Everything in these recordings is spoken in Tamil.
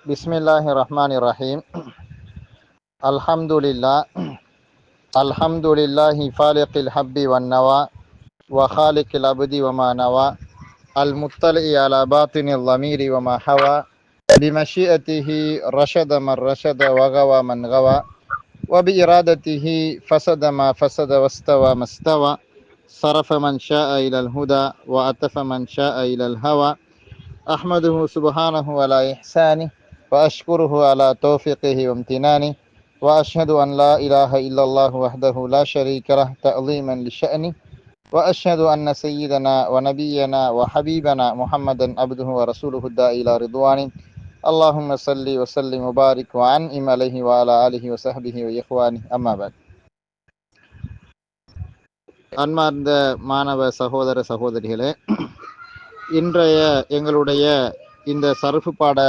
Bismillahirrahmanirrahim. Alhamdulillah. Alhamdulillahi faliqil habbi wan nawa wa khaliqil abdi wa ma nawa. Al-muttali'i ala batinil dhamiri wa ma hawa. Bimasyiatihi rasyada man rasyada wa gawa man gawa. Wa bi iradatihi fasada ma fasada wastawa mastawa. Sarafa man sya'a ilal huda wa atafa man sya'a ilal hawa. Ahmaduhu subhanahu ala ihsanih wa ashkuruhu ala taufiqihi wa amtinani wa ashhadu an la ilaha illallah wahdahu la syarika lah ta'ziman li sya'ni wa ashhadu anna sayyidana wa nabiyyana wa habibana Muhammadan abduhu wa rasuluhu da'i ila ridwani. Allahumma salli wa sallim wa barik wa an'im alaihi wa ala alihi wa sahbihi wa ikhwani amma ba'd. அன்பார்ந்த மாணவ சகோதர சகோதரிகளே, இன்றைய எங்களுடைய இந்த சர்ஃபு பாட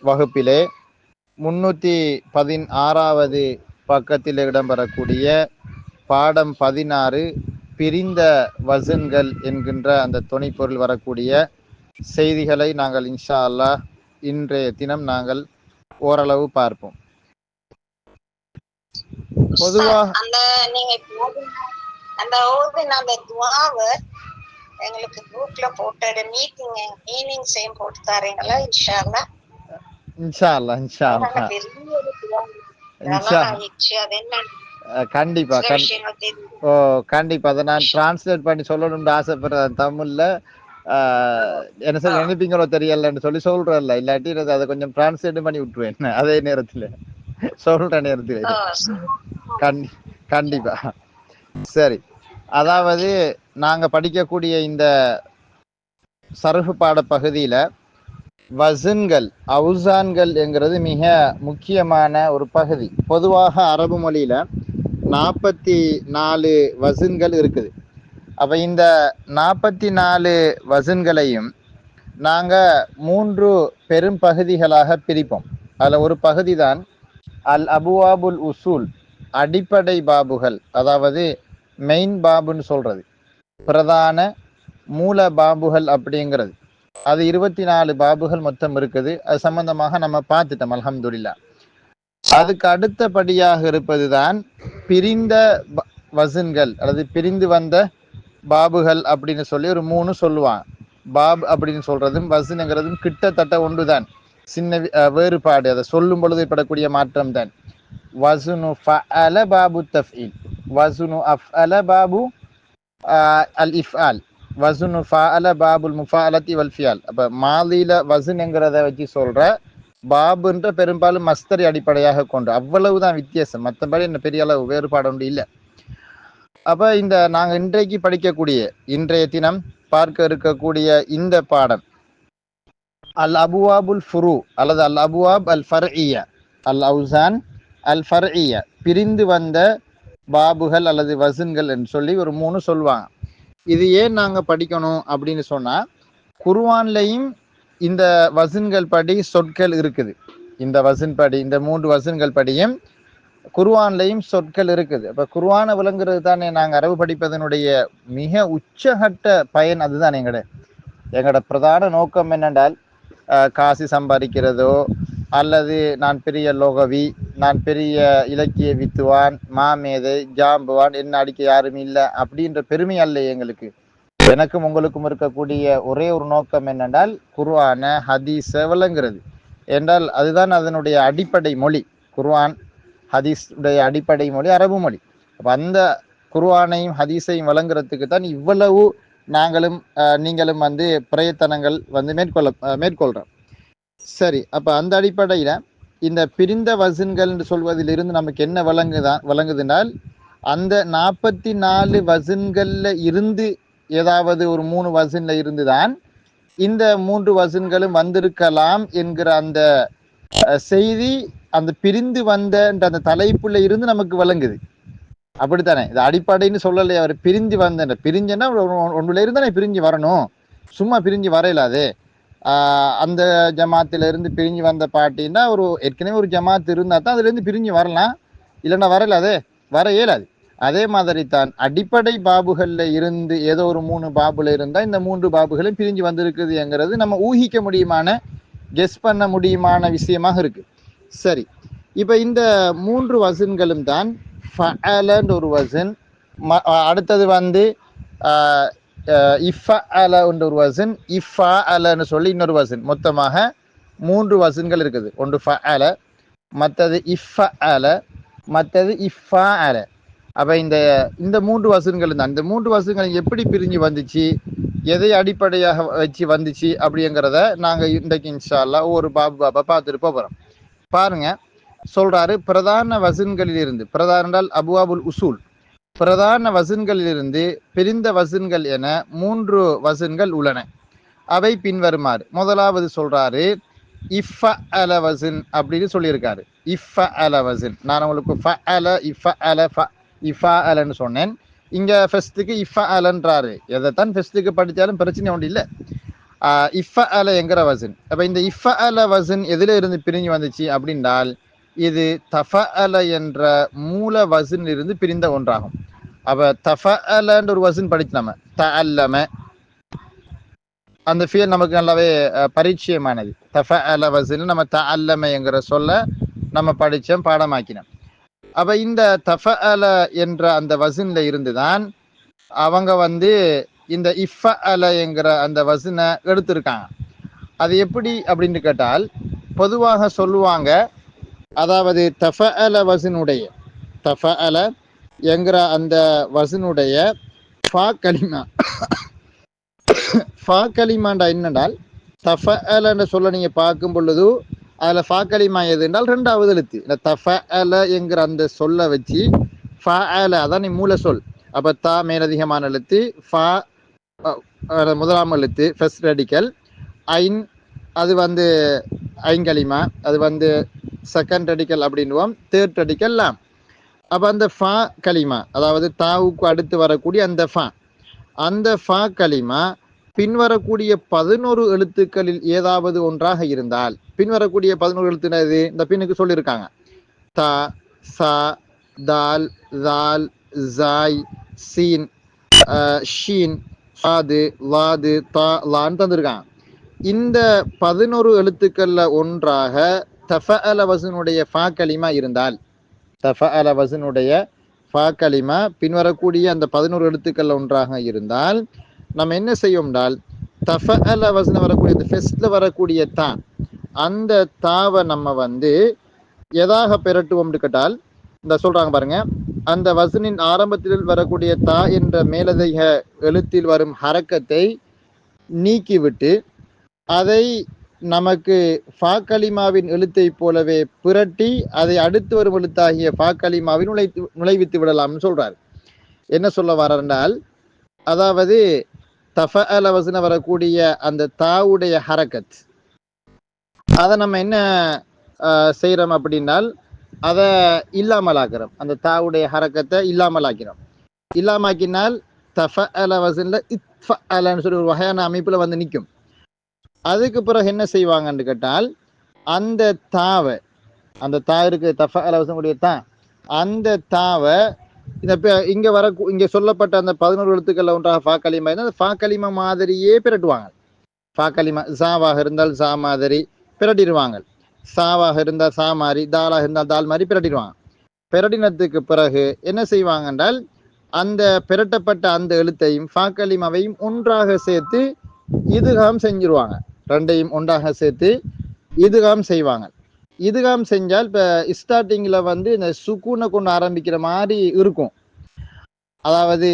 வகுப்பிலே 316வது பக்கத்தில் இடம்பெறக்கூடிய பாடம் 16 பிரிந்த வசன்கள் என்கின்ற அந்த துணைப்பொருள் வரக்கூடிய செய்திகளை நாங்கள் இன்ஷா அல்லாஹ் இன்றைய தினம் நாங்கள் ஓரளவு பார்ப்போம். பொதுவாக எங்களுக்கு குரூப்ல போட்டு மீனிங் சேம் போட்டு தரீங்களா? இன்ஷா அல்லாஹ். இன்ஷா அல்லாஹ் இன்ஷா அல்லாஹ் கண்டிப்பா கண்டிப்பா அதை நான் டிரான்ஸ்லேட் பண்ணி சொல்லணும்னு ஆசைப்படுறேன். தமிழ்ல என்ன சொல்லி நினைப்பீங்களோ தெரியலன்னு சொல்லி சொல்றேன்ல, இல்லாட்டி அதை கொஞ்சம் டிரான்ஸ்லேட் பண்ணி விட்டுருவேன் அதே நேரத்துல சொல்ற நேரத்துல. கண்டிப்பா சரி. அதாவது நாங்க படிக்கக்கூடிய இந்த சர்ஃபு பாட பகுதியில வசன்கள் அவுசான்கள் என்கிறது மிக முக்கியமான ஒரு பகுதி. பொதுவாக அரபு மொழியில 44 வசன்கள் இருக்குது. அப்ப இந்த 44 வசன்களையும் நாங்க 3 பெரும் பகுதிகளாக பிரிப்போம். அதுல ஒரு பகுதி தான் அல் அபுவாபுல் உசூல், அடிப்படை பாபுகள், அதாவது மெயின் பாபுன்னு சொல்றது, பிரதான மூல பாபுகள் அப்படிங்கிறது. அது 24 பாபுகள் மொத்தம் இருக்குது. அது சம்பந்தமாக நம்ம பார்த்துட்டோம் அல்ஹம்துலில்லாஹ். அதுக்கு அடுத்தபடியாக இருப்பதுதான் பிரிந்த வசன்கள் அல்லது பிரிந்து வந்த பாபுகள் அப்படின்னு சொல்லி ஒரு 3 சொல்லுவாங்க. பாப் அப்படின்னு சொல்றதும் வசனுங்கிறதும் கிட்டத்தட்ட ஒன்றுதான், சின்ன வேறுபாடு. அதை சொல்லும் பொழுது ஏற்படக்கூடிய மாற்றம் தான். வசுனு ஃபஅல பாபு தஃபீல், வசுனு அஃஅல பாபு அல் இஃஆல், வசுனு ஃபஅல பாபுல் முஃபாஅலத்தி வல் ஃபியால். அப்ப மாதில வசுன்ங்கிறத வச்சு சொல்ற பாபுன்ற பெரும்பாலும் மஸ்தரி அடிப்படையாக கொண்டு, அவ்வளவுதான் வித்தியாசம். மற்றபடி என்ன பெரிய அளவு வேறுபாடு ஒன்று இல்லை. அப்ப இந்த நாங்க இன்றைக்கு படிக்கக்கூடிய, இன்றைய தினம் பார்க்க இருக்கக்கூடிய இந்த பாடம் அல் அபுவாபுல் ஃபுரு அல்லது அல் அபுவாப் அல் ஃபர்இய்யா, அல் அவுசான் அல் ஃபர்இய்யா, பிரிந்து வந்த பாபுகள் அல்லது வசன்கள் என்று சொல்லி ஒரு 3 சொல்லுவாங்க. இது ஏன் நாங்க படிக்கணும் அப்படின்னு சொன்னா, குர்ஆன்லையும் இந்த வசன்கள் படி சொற்கள் இருக்குது. இந்த வசன் படி, இந்த 3 வசன்கள் படியும் குர்ஆன்லையும் சொற்கள் இருக்குது. அப்ப குர்ஆனை விளங்குறது தானே நாங்க அரபு படிப்பதனுடைய மிக உச்சகட்ட பயன். அதுதான் எங்களோட பிரதான நோக்கம். என்னென்றால் காசு சம்பாதிக்கிறதோ அல்லது நான் பெரிய லோகவி, நான் பெரிய இலக்கிய வித்துவான், மாமேதை, ஜாம்புவான், என்ன அடிக்க யாரும் இல்லை அப்படின்ற பெருமை அல்ல எங்களுக்கு. எனக்கும் உங்களுக்கும் இருக்கக்கூடிய ஒரே ஒரு நோக்கம் என்னென்றால் குர்ஆன ஹதீஸ விளங்குறது என்றால் அதுதான் அதனுடைய அடிப்படை மொழி. குர்ஆன் ஹதீஸ் உடைய அடிப்படை மொழி அரபு மொழி. அப்ப அந்த குர்ஆனையும் ஹதீஸையும் வழங்குறதுக்கு தான் இவ்வளவு நாங்களும் நீங்களும் பிரயத்தனங்கள் மேற்கொள்றோம். சரி, அப்ப அந்த அடிப்படையில இந்த பிரிந்த வசன்கள் என்று சொல்வதிலிருந்து நமக்கு என்ன வழங்குதுனால், அந்த 44 வசன்கள்ல இருந்து ஏதாவது ஒரு 3 வசன்ல இருந்துதான் இந்த 3 வசன்களும் வந்திருக்கலாம் என்கிற அந்த செய்தி அந்த பிரிந்து வந்த அந்த தலைப்புல இருந்து நமக்கு வழங்குது. அப்படித்தானே? இது அடிப்படைன்னு சொல்லலையே. அவர் பிரிஞ்சு வந்த, பிரிஞ்சுன்னா ஒன்றுல இருந்தானே பிரிஞ்சு வரணும், சும்மா பிரிஞ்சு வரையலாது. அந்த ஜமாத்துல இருந்து பிரிஞ்சு வந்த பாட்டின்னா ஒரு ஏற்கனவே ஒரு ஜமாத் இருந்தா தான் அதுல இருந்து பிரிஞ்சு வரலாம், இல்லைன்னா வரலாது, வர இயலாது. அதே மாதிரி தான் அடிப்படை பாபுகள்ல இருந்து ஏதோ ஒரு 3 பாபுல இருந்தா இந்த 3 பாபுகளும் பிரிஞ்சு வந்திருக்குதுங்கிறது நம்ம ஊகிக்க முடியுமான கெஸ் பண்ண முடியுமான விஷயமாக இருக்கு. சரி, இப்போ இந்த 3 வசன்களும் தான் ஃபஅலன்ற ஒரு வசன், அடுத்தது வந்து இஃபஅல என்ற ஒரு வசன், இஃபஅலன்னு சொல்லி இன்னொரு வசன். மொத்தமாக 3 வசன்கள் இருக்குது. ஒன்று ஃபஅல, மற்றது இஃபஅல, மற்றது இஃபஅல. அப்போ இந்த 3 வசன்கள் தான். இந்த 3 வசன்கள் எப்படி பிரிஞ்சு வந்துச்சு, எதை அடிப்படையாக வச்சு வந்துச்சு அப்படிங்கிறத நாங்கள் இன்றைக்கு இன்ஷா அல்லாஹ் ஒரு பாபா பார்த்துட்டு போகிறோம். பாருங்க, சொல்றாரு பிரதான வசன்களிலிருந்து, பிரதான என்றால் அபுவாபுல் உசூல், பிரதான வசன்களிலிருந்து பிரிந்த வசன்கள் என 3 வசன்கள் உள்ளன. அவை பின்வருமாறு. முதலாவது சொல்றாரு இஃபஅல வசன் அப்படின்னு சொல்லியிருக்காரு. இஃபஅல வசன், நான் உங்களுக்கு ஃபஅல இஃபஅல இஃபஅலன்னு சொன்னேன். இங்க ஃபர்ஸ்ட்டுக்கு இஃபஅலன்றாரு. எதைத்தான் ஃபர்ஸ்ட்டுக்கு படித்தாலும் பிரச்சனை ஒன்றும் இல்லை. இஃபஅல என்கிற வசன். அப்போ இந்த இஃபஅல வசன் எதில் இருந்து பிரிஞ்சு வந்துச்சு அப்படின்றால் இது தஃபஅல என்ற மூல வசனில் இருந்து பிரிந்த ஒன்றாகும். அப்போ தஃபஅலன்ற ஒரு வசன் படிச்சு நம்ம தஅல்லம, அந்த ஃபியல் நமக்கு நல்லாவே பரிச்சயமானது. தஃபஅல வசன் நம்ம தஅல்லம என்கிற சொல்ல நம்ம படித்தோம், பாடமாக்கினோம். அப்போ இந்த தஃபஅல என்ற அந்த வசன்ல இருந்து தான் அவங்க வந்து இந்த இஃபஅல என்கிற அந்த வசனை எடுத்திருக்காங்க. அது எப்படி அப்படின்னு கேட்டால், பொதுவாக சொல்லுவாங்க, அதாவது தஃபஅல வசனுடைய, தஃபஅல என்கிற அந்த வசனுடைய ஃபா கலிமா, ஃபா கலிமாண்டா என்னென்றால், தஃபஅலன்ற சொல்ல நீங்க பார்க்கும் பொழுது அதில் ஃபா கலிமா எது என்றால் 2வது எழுத்து. இந்த தஃபஅல என்கிற அந்த சொல்ல வச்சு ஃபஅல, அதான் நீ மூல சொல். அப்போ தா மேலதிகமான எழுத்து, ஃபா முதலாம் எழுத்து ஃபர்ஸ்ட் ரெடிக்கல், ஐன் அது வந்து ஐங்கலிமா, அது வந்து செகண்ட் ரெடிக்கல் அப்படின்வோம், தேர்ட் ரெடிக்கல் லாம். அப்போ அந்த ஃபா கலிமா, அதாவது தாவுக்கு அடுத்து வரக்கூடிய அந்த ஃபா கலிமா பின்வரக்கூடிய 11 எழுத்துக்களில் ஏதாவது ஒன்றாக இருந்தால், பின்வரக்கூடிய 11 எழுத்துனது இந்த பின்னுக்கு சொல்லியிருக்காங்க. தா, சா, தால், தால், ஜாய், சீன், ஷீன், சாது, வாது, தா, லான்னு தந்திருக்காங்க. இந்த 11 எழுத்துக்கள்ல ஒன்றாக தஃபஅல வசனுடைய ஃபா கலிமா இருந்தால், தஃபஅல வசனுடைய ஃபா கலிமா பின்வரக்கூடிய அந்த 11 எழுத்துக்கள்ல ஒன்றாக இருந்தால், நம்ம என்ன செய்யோம்னால் தஃபஅல வசன வரக்கூடிய இந்த ஃபெஸ்ட்ல வரக்கூடிய தா, அந்த தாவை நம்ம வந்து எதாக பெரட்டுவோம்னு கேட்டால், இந்த சொல்றாங்க பாருங்க, அந்த வசனின் ஆரம்பத்தில் வரக்கூடிய தா என்ற மேலதிக எழுத்தில் வரும் ஹரக்கத்தை நீக்கிவிட்டு அதை நமக்கு ஃபா கலிமாவின் எழுத்தை போலவே புரட்டி அதை அடுத்து வரும் எழுத்தாகிய ஃபா கலிமாவின் நுழைவித்து விடலாம்னு சொல்றாரு. என்ன சொல்ல வர்றால், அதாவது தஃபஅல வசன வரக்கூடிய அந்த தாவுடைய ஹரக்கத், அதை நம்ம என்ன செய்யறோம் அப்படின்னால் அதை இல்லாமலாக்கிறோம். அந்த தாவுடைய ஹரக்கத்தை இல்லாமலாக்கிறோம். இல்லாமக்கினால் தஃபஅல வசன்ல இஃபஅலன்னு சொல்லி ஒரு வகையான அமைப்புல வந்து நிற்கும். அதுக்கு பிறகு என்ன செய்வாங்கன்னு கேட்டால், அந்த தாவை, அந்த தா இருக்கு தஃபஅல வசனுடைய தா, அந்த தாவை இங்க சொல்லப்பட்ட அந்த 11 எழுத்துக்கள் ஒன்றாக ஃபா கலிமா இருந்தால் அந்த ஃபா கலிமா மாதிரியே பிரட்டுவாங்க. ஃபா கலிமா சாவாக இருந்தால் சா மாதிரி பிரட்டிடுவாங்க, சாவாக இருந்தால் சா மாதிரி, தாலாக இருந்தால் தால் மாதிரி பிரட்டிடுவாங்க. பிரட்டினத்துக்கு பிறகு என்ன செய்வாங்க என்றால், அந்த பிரட்டப்பட்ட அந்த எழுத்தையும் ஃபா கலிமாவையும் ஒன்றாக சேர்த்து இதுகாம் செஞ்சிருவாங்க. ரெண்டையும் ஒன்றாக சேர்த்து இதுகாம் செய்வாங்க. இதுகாம் செஞ்சால் இப்போ ஸ்டார்டிங்கில் வந்து இந்த சுக்கூனை கொண்டு ஆரம்பிக்கிற மாதிரி இருக்கும், அதாவது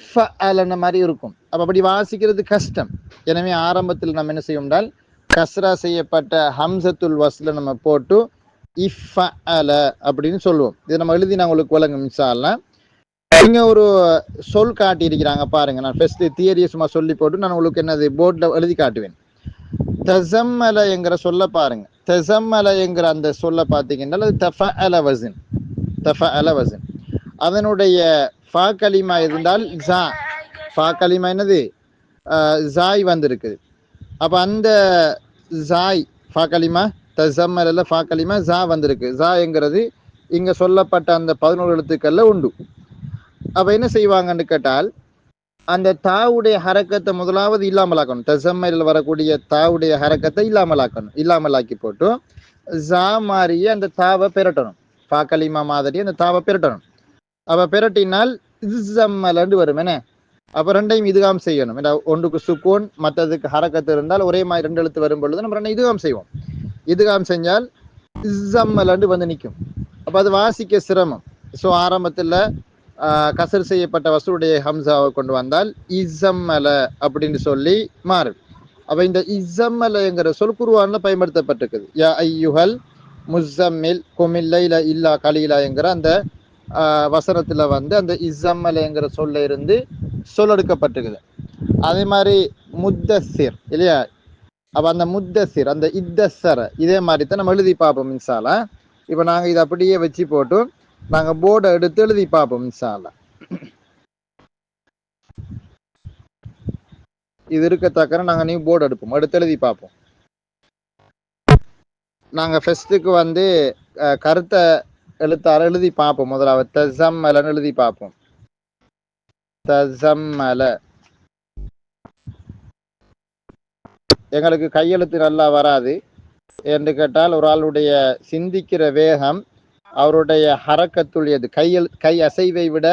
ஃபஅலன மாதிரி இருக்கும். அப்போ அப்படி வாசிக்கிறது கஷ்டம். எனவே ஆரம்பத்தில் நம்ம என்ன செய்வோம்னால் கஸ்ரா செய்யப்பட்ட ஹம்சத்துல் வஸ்ல நம்ம போட்டு இஃபஅல அப்படின்னு சொல்லுவோம். இது நம்ம எழுதி நான் உங்களுக்கு வழங்கும் இன்ஷா அல்லாஹ். இங்க ஒரு சொல் காட்டி இருக்கிறாங்க பாருங்க. நான் ஃபர்ஸ்ட் தியரியை சும்மா சொல்லி போட்டு நான் உங்களுக்கு என்னது போர்டில் எழுதி காட்டுவேன். தஸம்மல என்கிற சொல்ல பாருங்க. தஸம்மல என்கிற அந்த சொல்ல பார்த்தீங்கன்னா அது தஃபஅல வஸன், தஃபஅல வஸன். அதனுடைய ஃபா கலிமா இருந்தால் ஜா, ஃபா கலிமா என்னது ஜாய் வந்திருக்குது. அப்போ அந்த ஜாய் ஃபா கலிமா, தஸம்மல ஃபா கலிமா ஜா வந்திருக்கு. ஜா என்கிறது இங்க சொல்லப்பட்ட அந்த 11 எழுத்துக்கள்ல உண்டு. அப்ப என்ன செய்வாங்கன்னு கேட்டால், அந்த தாவுடைய ஹரக்கத்தை முதலாவது இல்லாமலாக்கணும். தசம்மையில் வரக்கூடிய தாவுடைய ஹரக்கத்தை இல்லாமலாக்கி போட்டு ஜா மாறியே அந்த தாவை பெரட்டணும். பாக்கலிமா மாதிரி அந்த தாவை பெரட்டணும். அப்ப பெரட்டினால் இஸ்ஸம்மலன்னு வரும் என்ன. அப்ப ரெண்டையும் இதுகாம் செய்யணும். ஒன்றுக்கு சுக்கூன் மற்றதுக்கு ஹரக்கத்து இருந்தால் ஒரே மாதிரி 2 எழுத்து வரும் பொழுது நம்ம ரெண்டையும் இதுகாம் செய்வோம். இதுகாம் செஞ்சால் இஸ்ஸம்மலன்னு வந்து நிற்கும். அப்ப அது வாசிக்க சிரமம். ஸோ ஆரம்பத்தில் கசர் செய்யப்பட்ட வசூடைய ஹம்சாவை கொண்டு வந்தால் இஸ்ஸம்மல அப்படின்னு சொல்லி மாறும். அப்ப இந்த இஸ்ஸம்மலங்கிற சொல் குர்ஆன்ல பயன்படுத்தப்பட்டிருக்குது. யா ஐயுஹல் முஸம்மில் குமில் லைல இல்லா கலீலா என்கிற அந்த வசனத்துல வந்து அந்த இஸ்ஸம்மலங்கிற சொல்ல இருந்து சொல்லெடுக்கப்பட்டிருக்குது. அதே மாதிரி முத்தசிர் இல்லையா. அப்ப அந்த முத்தசிர் அந்த இத்தசர இதே மாதிரி தான் நம்ம எழுதி பார்ப்போம் இன்ஷால்லா. இப்ப நாங்க இதை அப்படியே வச்சு போட்டு நாங்க போர்டை எடுத்து எழுதி பார்ப்போம் இன்ஷால்லா. இது இருக்கத்தக்க நாங்க நியூ போர்டு எடுப்போம், எடுத்து எழுதி பார்ப்போம். நாங்க ஃபர்ஸ்ட்டுக்கு வந்து கருத்தை எழுத்தார எழுதி பார்ப்போம். முதலாவது தஸம்மலன்னு எழுதி பார்ப்போம். தஸம்மல. எங்களுக்கு கையெழுத்து நல்லா வராது என்று கேட்டால் ஒரு ஆளுடைய சிந்திக்கிற வேகம் அவருடைய ஹரக்கத்துடையது கை அசைவை விட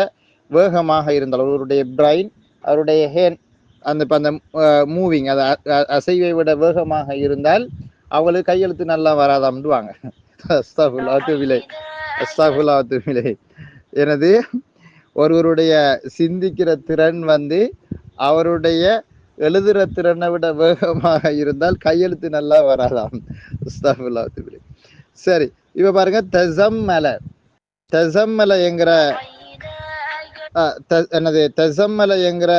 வேகமாக இருந்தால் அவருடைய பிரைன் அவருடைய ஹேண்ட் அந்த மூவிங் அது அசைவை விட வேகமாக இருந்தால் அவங்களுக்கு கையெழுத்து நல்லா வராதாம்டுவாங்க. எனது ஒருவருடைய சிந்திக்கிற திறன் வந்து அவருடைய எழுதுற திறனை விட வேகமாக இருந்தால் கையெழுத்து நல்லா வராதாம். சரி, இப்ப பாருங்க தஸம்மல என்கிற என்னது தஸம்மல என்கிற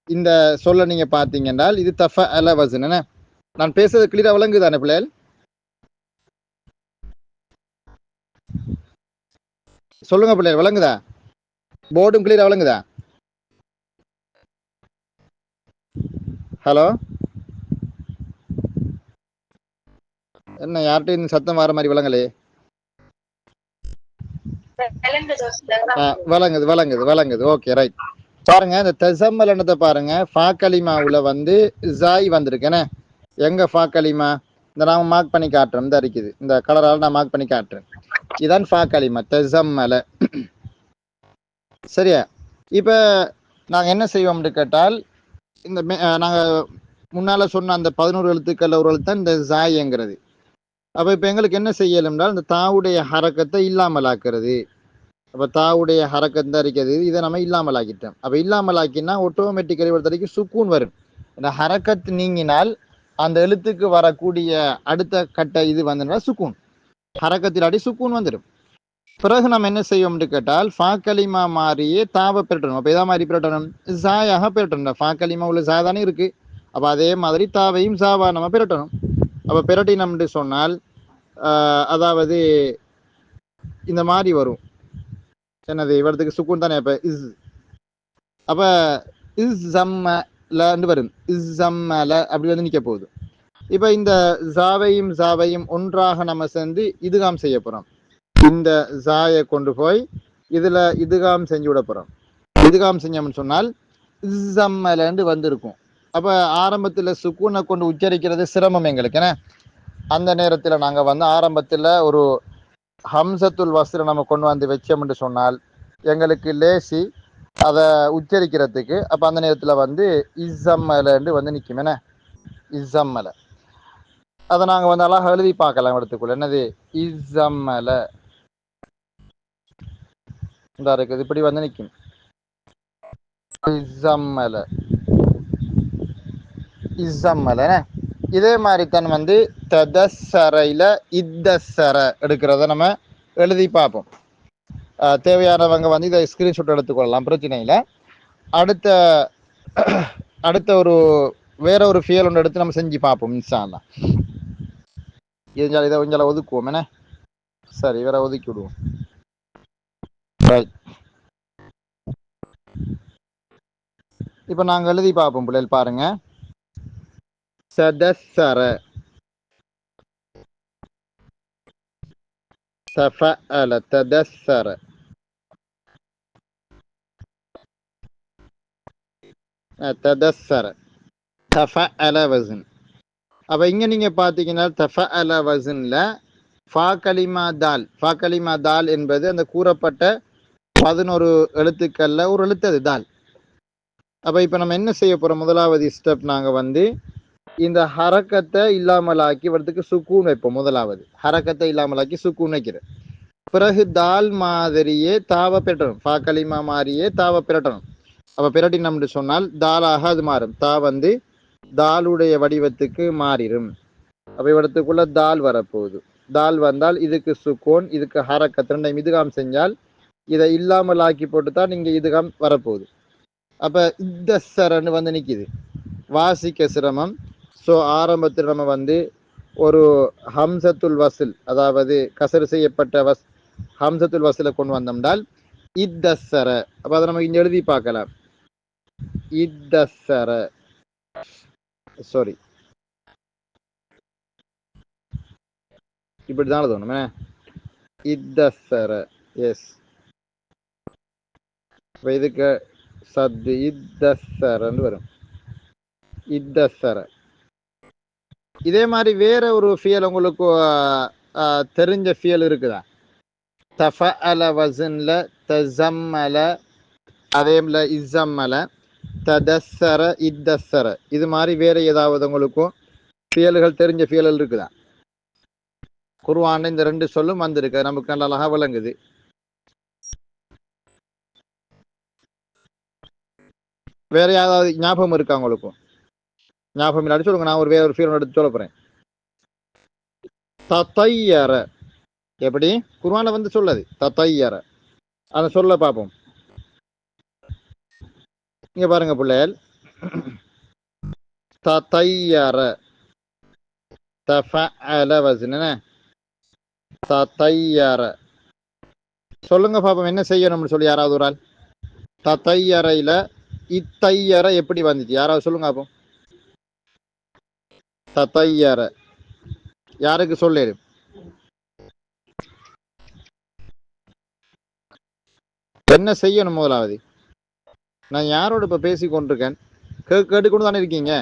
இந்த சொல்ல நீங்க பாத்தீங்கன்னா இது தஃஅல வஸன். என்ன நான் பேசுறது கிளியரா விளங்குதானே பிள்ளைகள்? சொல்லுங்க பிள்ளைகள், விளங்குதா? போர்டும் கிளியரா விளங்குதா? ஹலோ, என்ன யார்கிட்ட சத்தம் வர மாதிரி விளங்கலே? வழங்குது. Okay, right. பாருங்க இந்த தஸம்மலனத்தை பாருங்க. ஃபா கலிமாவுல வந்து ஜாய் வந்திருக்கேனே. எங்க ஃபா கலிமா? இந்த நான் மார்க் பண்ணி காட்டுறேன். இந்த இருக்குது இந்த கலரால் நான் மார்க் பண்ணி காட்டுறேன். இதான் ஃபா கலிமா தஸம்மல. சரியா? இப்ப நாங்க என்ன செய்வோம்னு கேட்டால் இந்த நாங்க முன்னால சொன்ன அந்த 11 எழுத்துக்கள் ஒரு எழுத்து இந்த ஜாய்ங்கிறது. அப்ப இப்ப எங்களுக்கு என்ன செய்யலும் என்றால் இந்த தாவுடைய ஹரக்கத்தை இல்லாமலாக்குறது. அப்ப தாவுடைய ஹரக்கத் தான் இருக்குது, இதை நம்ம இல்லாமலாக்கிட்டோம். அப்ப இல்லாமலாக்கினா ஆட்டோமேட்டிக்கலி ஒரு தடவைக்கு சுக்கூன் வரும். இந்த ஹரக்கத் நீங்கினால் அந்த எழுத்துக்கு வரக்கூடிய அடுத்த கட்ட இது வந்து சுக்கூன், ஹரக்கத்திலாடி சுக்கூன் வந்துடும். பிறகு நம்ம என்ன செய்வோம்னு கேட்டால் ஃபா கலிமா மாறியே தாவை பெறட்டணும். அப்ப எதா மாதிரி பெறட்டணும்? ஜாயாக பெறட்டணும். ஃபா கலிமா உள்ள ஜா தானே இருக்கு. அப்ப அதே மாதிரி தாவையும் ஜாவா நம்ம பெறட்டணும். அப்ப பெறட்டினம்னு சொன்னால் அதாவது இந்த மாதிரி வரும். என்னது இவரத்துக்கு சுக்கூன் தானே. அப்ப இஸ், அப்ப இஸ்ஸம்மலன்னு வரும். இஸ்ஸம்மல அப்படி வந்து நிக்க போகுது. இப்ப இந்த ஜாவையும் ஒன்றாக நம்ம சேர்ந்து இதுகாம் செய்ய போறோம். இந்த ஜாயை கொண்டு போய் இதுல இதுகாம் செஞ்சு விட போறோம். இதுகாம் செஞ்சோம்னு சொன்னால் இஸ்ஸம்மலன்னு வந்திருக்கும். அப்ப ஆரம்பத்துல சுக்கூனை கொண்டு உச்சரிக்கிறது சிரமம் எங்களுக்கு. ஏன்னா அந்த நேரத்துல நாங்க வந்து ஆரம்பத்துல ஒரு ஹம்சத்துல் வஸ்ர நம்ம கொண்டு வந்து வச்சோம்னு சொன்னால் எங்களுக்கு லேசி அதை உச்சரிக்கிறதுக்கு. அப்ப அந்த நேரத்துல வந்து இஸ்ஸம்மலன்னு வந்து நிற்கும். என்ன இஸ்ஸம்மல, அதை நாங்க வந்து அழகா எழுதி பார்க்கலாம் இடத்துக்குள்ள. என்னது இஸ்ஸம்மல இந்த இருக்குது, இப்படி வந்து நிற்கும். இஸ்ஸம்மல இஸ்ஸம்மல. இதே மாதிரி தான் வந்து ததஸ்ஸரையில இத்தஸ்ஸர எடுக்கிறத நம்ம எழுதி பார்ப்போம். தேவையானவங்க வந்து இதை ஸ்கிரீன்ஷாட் எடுத்துக்கொள்ளலாம், பிரச்சனை இல்லை. அடுத்த ஒரு வேற ஒரு ஃபியல் ஒன்று எடுத்து நம்ம செஞ்சு பார்ப்போம் இன்ஷா அல்லாஹ். இதை கொஞ்சம் ஒதுக்குவோம். என்ன சரி, வேற ஒதுக்கி விடுவோம். இப்ப நாங்க எழுதி பார்ப்போம் பிள்ளைகள். பாருங்க, சதஸ்ஸர, தஃஅல, ததஸ்ஸர. ததஸ்ஸர தஃபஅல வஸன். அப்ப இங்க நீங்க பாத்தீங்கன்னா தஃபஅல வஸன்ல ஃபா கலிமா தால் என்பது அந்த கூறப்பட்ட 11 எழுத்துக்கள்ல ஒரு எழுத்து அது தால். அப்ப இப்ப நம்ம என்ன செய்ய போறோம்? முதலாவது ஸ்டெப் நாங்க வந்து இந்த ஹரக்கத்தை இல்லாமலாக்கி வரதுக்கு சுக்கூன் வைப்போம். முதலாவது ஹரக்கத்தை இல்லாமலாக்கி சுக்கூன் வைக்கிறேன். பிறகு தால் மாதிரியே தாவ பெறட்டணும். ஃபா கலிமா மாதிரியே தாவ பெறட்டணும். அப்ப பிரட்டினம்னு சொன்னால் தாலாக அது மாறும். தா வந்து தாலுடைய வடிவத்துக்கு மாறிடும். அப்ப இவடத்துக்குள்ள தால் வரப்போகுது. தால் வந்தால் இதுக்கு சுக்கோன், இதுக்கு ஹரக்கத் ரெண்டையும் இதுகாம் செஞ்சால் இதை இல்லாமல் ஆக்கி போட்டு தான் இங்க இதுகாம் வரப்போகுது. அப்ப இந்த சரன்னு வந்து நிக்குது, வாசிக்க சிரமம். ஸோ ஆரம்பத்தில் நம்ம வந்து ஒரு ஹம்சத்துல் வசில், அதாவது கசர் செய்யப்பட்ட ஹம்சத்துல் வசிலை கொண்டு வந்தோம்னால் இத்தசர. அப்ப அதை நம்ம இங்க எழுதி பார்க்கலாம். இத்தசர, சாரி, இப்படிதான் எழுதணுமே. இத்தசர, எஸ். இதுக்கு சத்து இத்தசரன்னு வரும். இத்தசர. இதே மாதிரி வேற ஒரு ஃபியல் உங்களுக்கு தெரிஞ்ச ஃபியல் இருக்குதா? தஃபஅல வஸன்ல தஸம்மல, அதேல இஸம்மல, ததஸ்ஸர, இத்தஸ்ஸர. இது மாதிரி வேற ஏதாவது உங்களுக்கும் ஃபியல்கள் தெரிஞ்ச ஃபியல்கள் இருக்குதா? குர்ஆன்ல இந்த ரெண்டு சொல்லும் வந்திருக்கு, நமக்கு நல்லா விளங்குது. வேற ஏதாவது ஞாபகம் இருக்கா உங்களுக்கும்? ஞாபகம் இல்லாட்டி சொல்லுங்க, நான் வேற ஒரு ஃபியல் எடுத்து சொல்ல போறேன். தத்தையர, எப்படி குர்ஆன்ல வந்து சொல்லுது தத்தையர, அதை சொல்ல பார்ப்போம். இங்க பாருங்க பிள்ளைகள், தத்தையர தஃபஅல வஸன், தத்தையர. சொல்லுங்க பாப்போம் என்ன செய்யணும்னு சொல்லி யாராவது ஒரு ஆள். தத்தையரையில இத்தையர எப்படி வந்துச்சு? யாராவது சொல்லுங்க பாப்போம். தத்தையர யாருக்கு சொல்லேரு? என்ன செய்யணும் முதலாவது? நான் யாரோட இப்ப பேசி கொண்டிருக்கேன்? கேட்டுக்கொண்டு தானே இருக்கீங்க?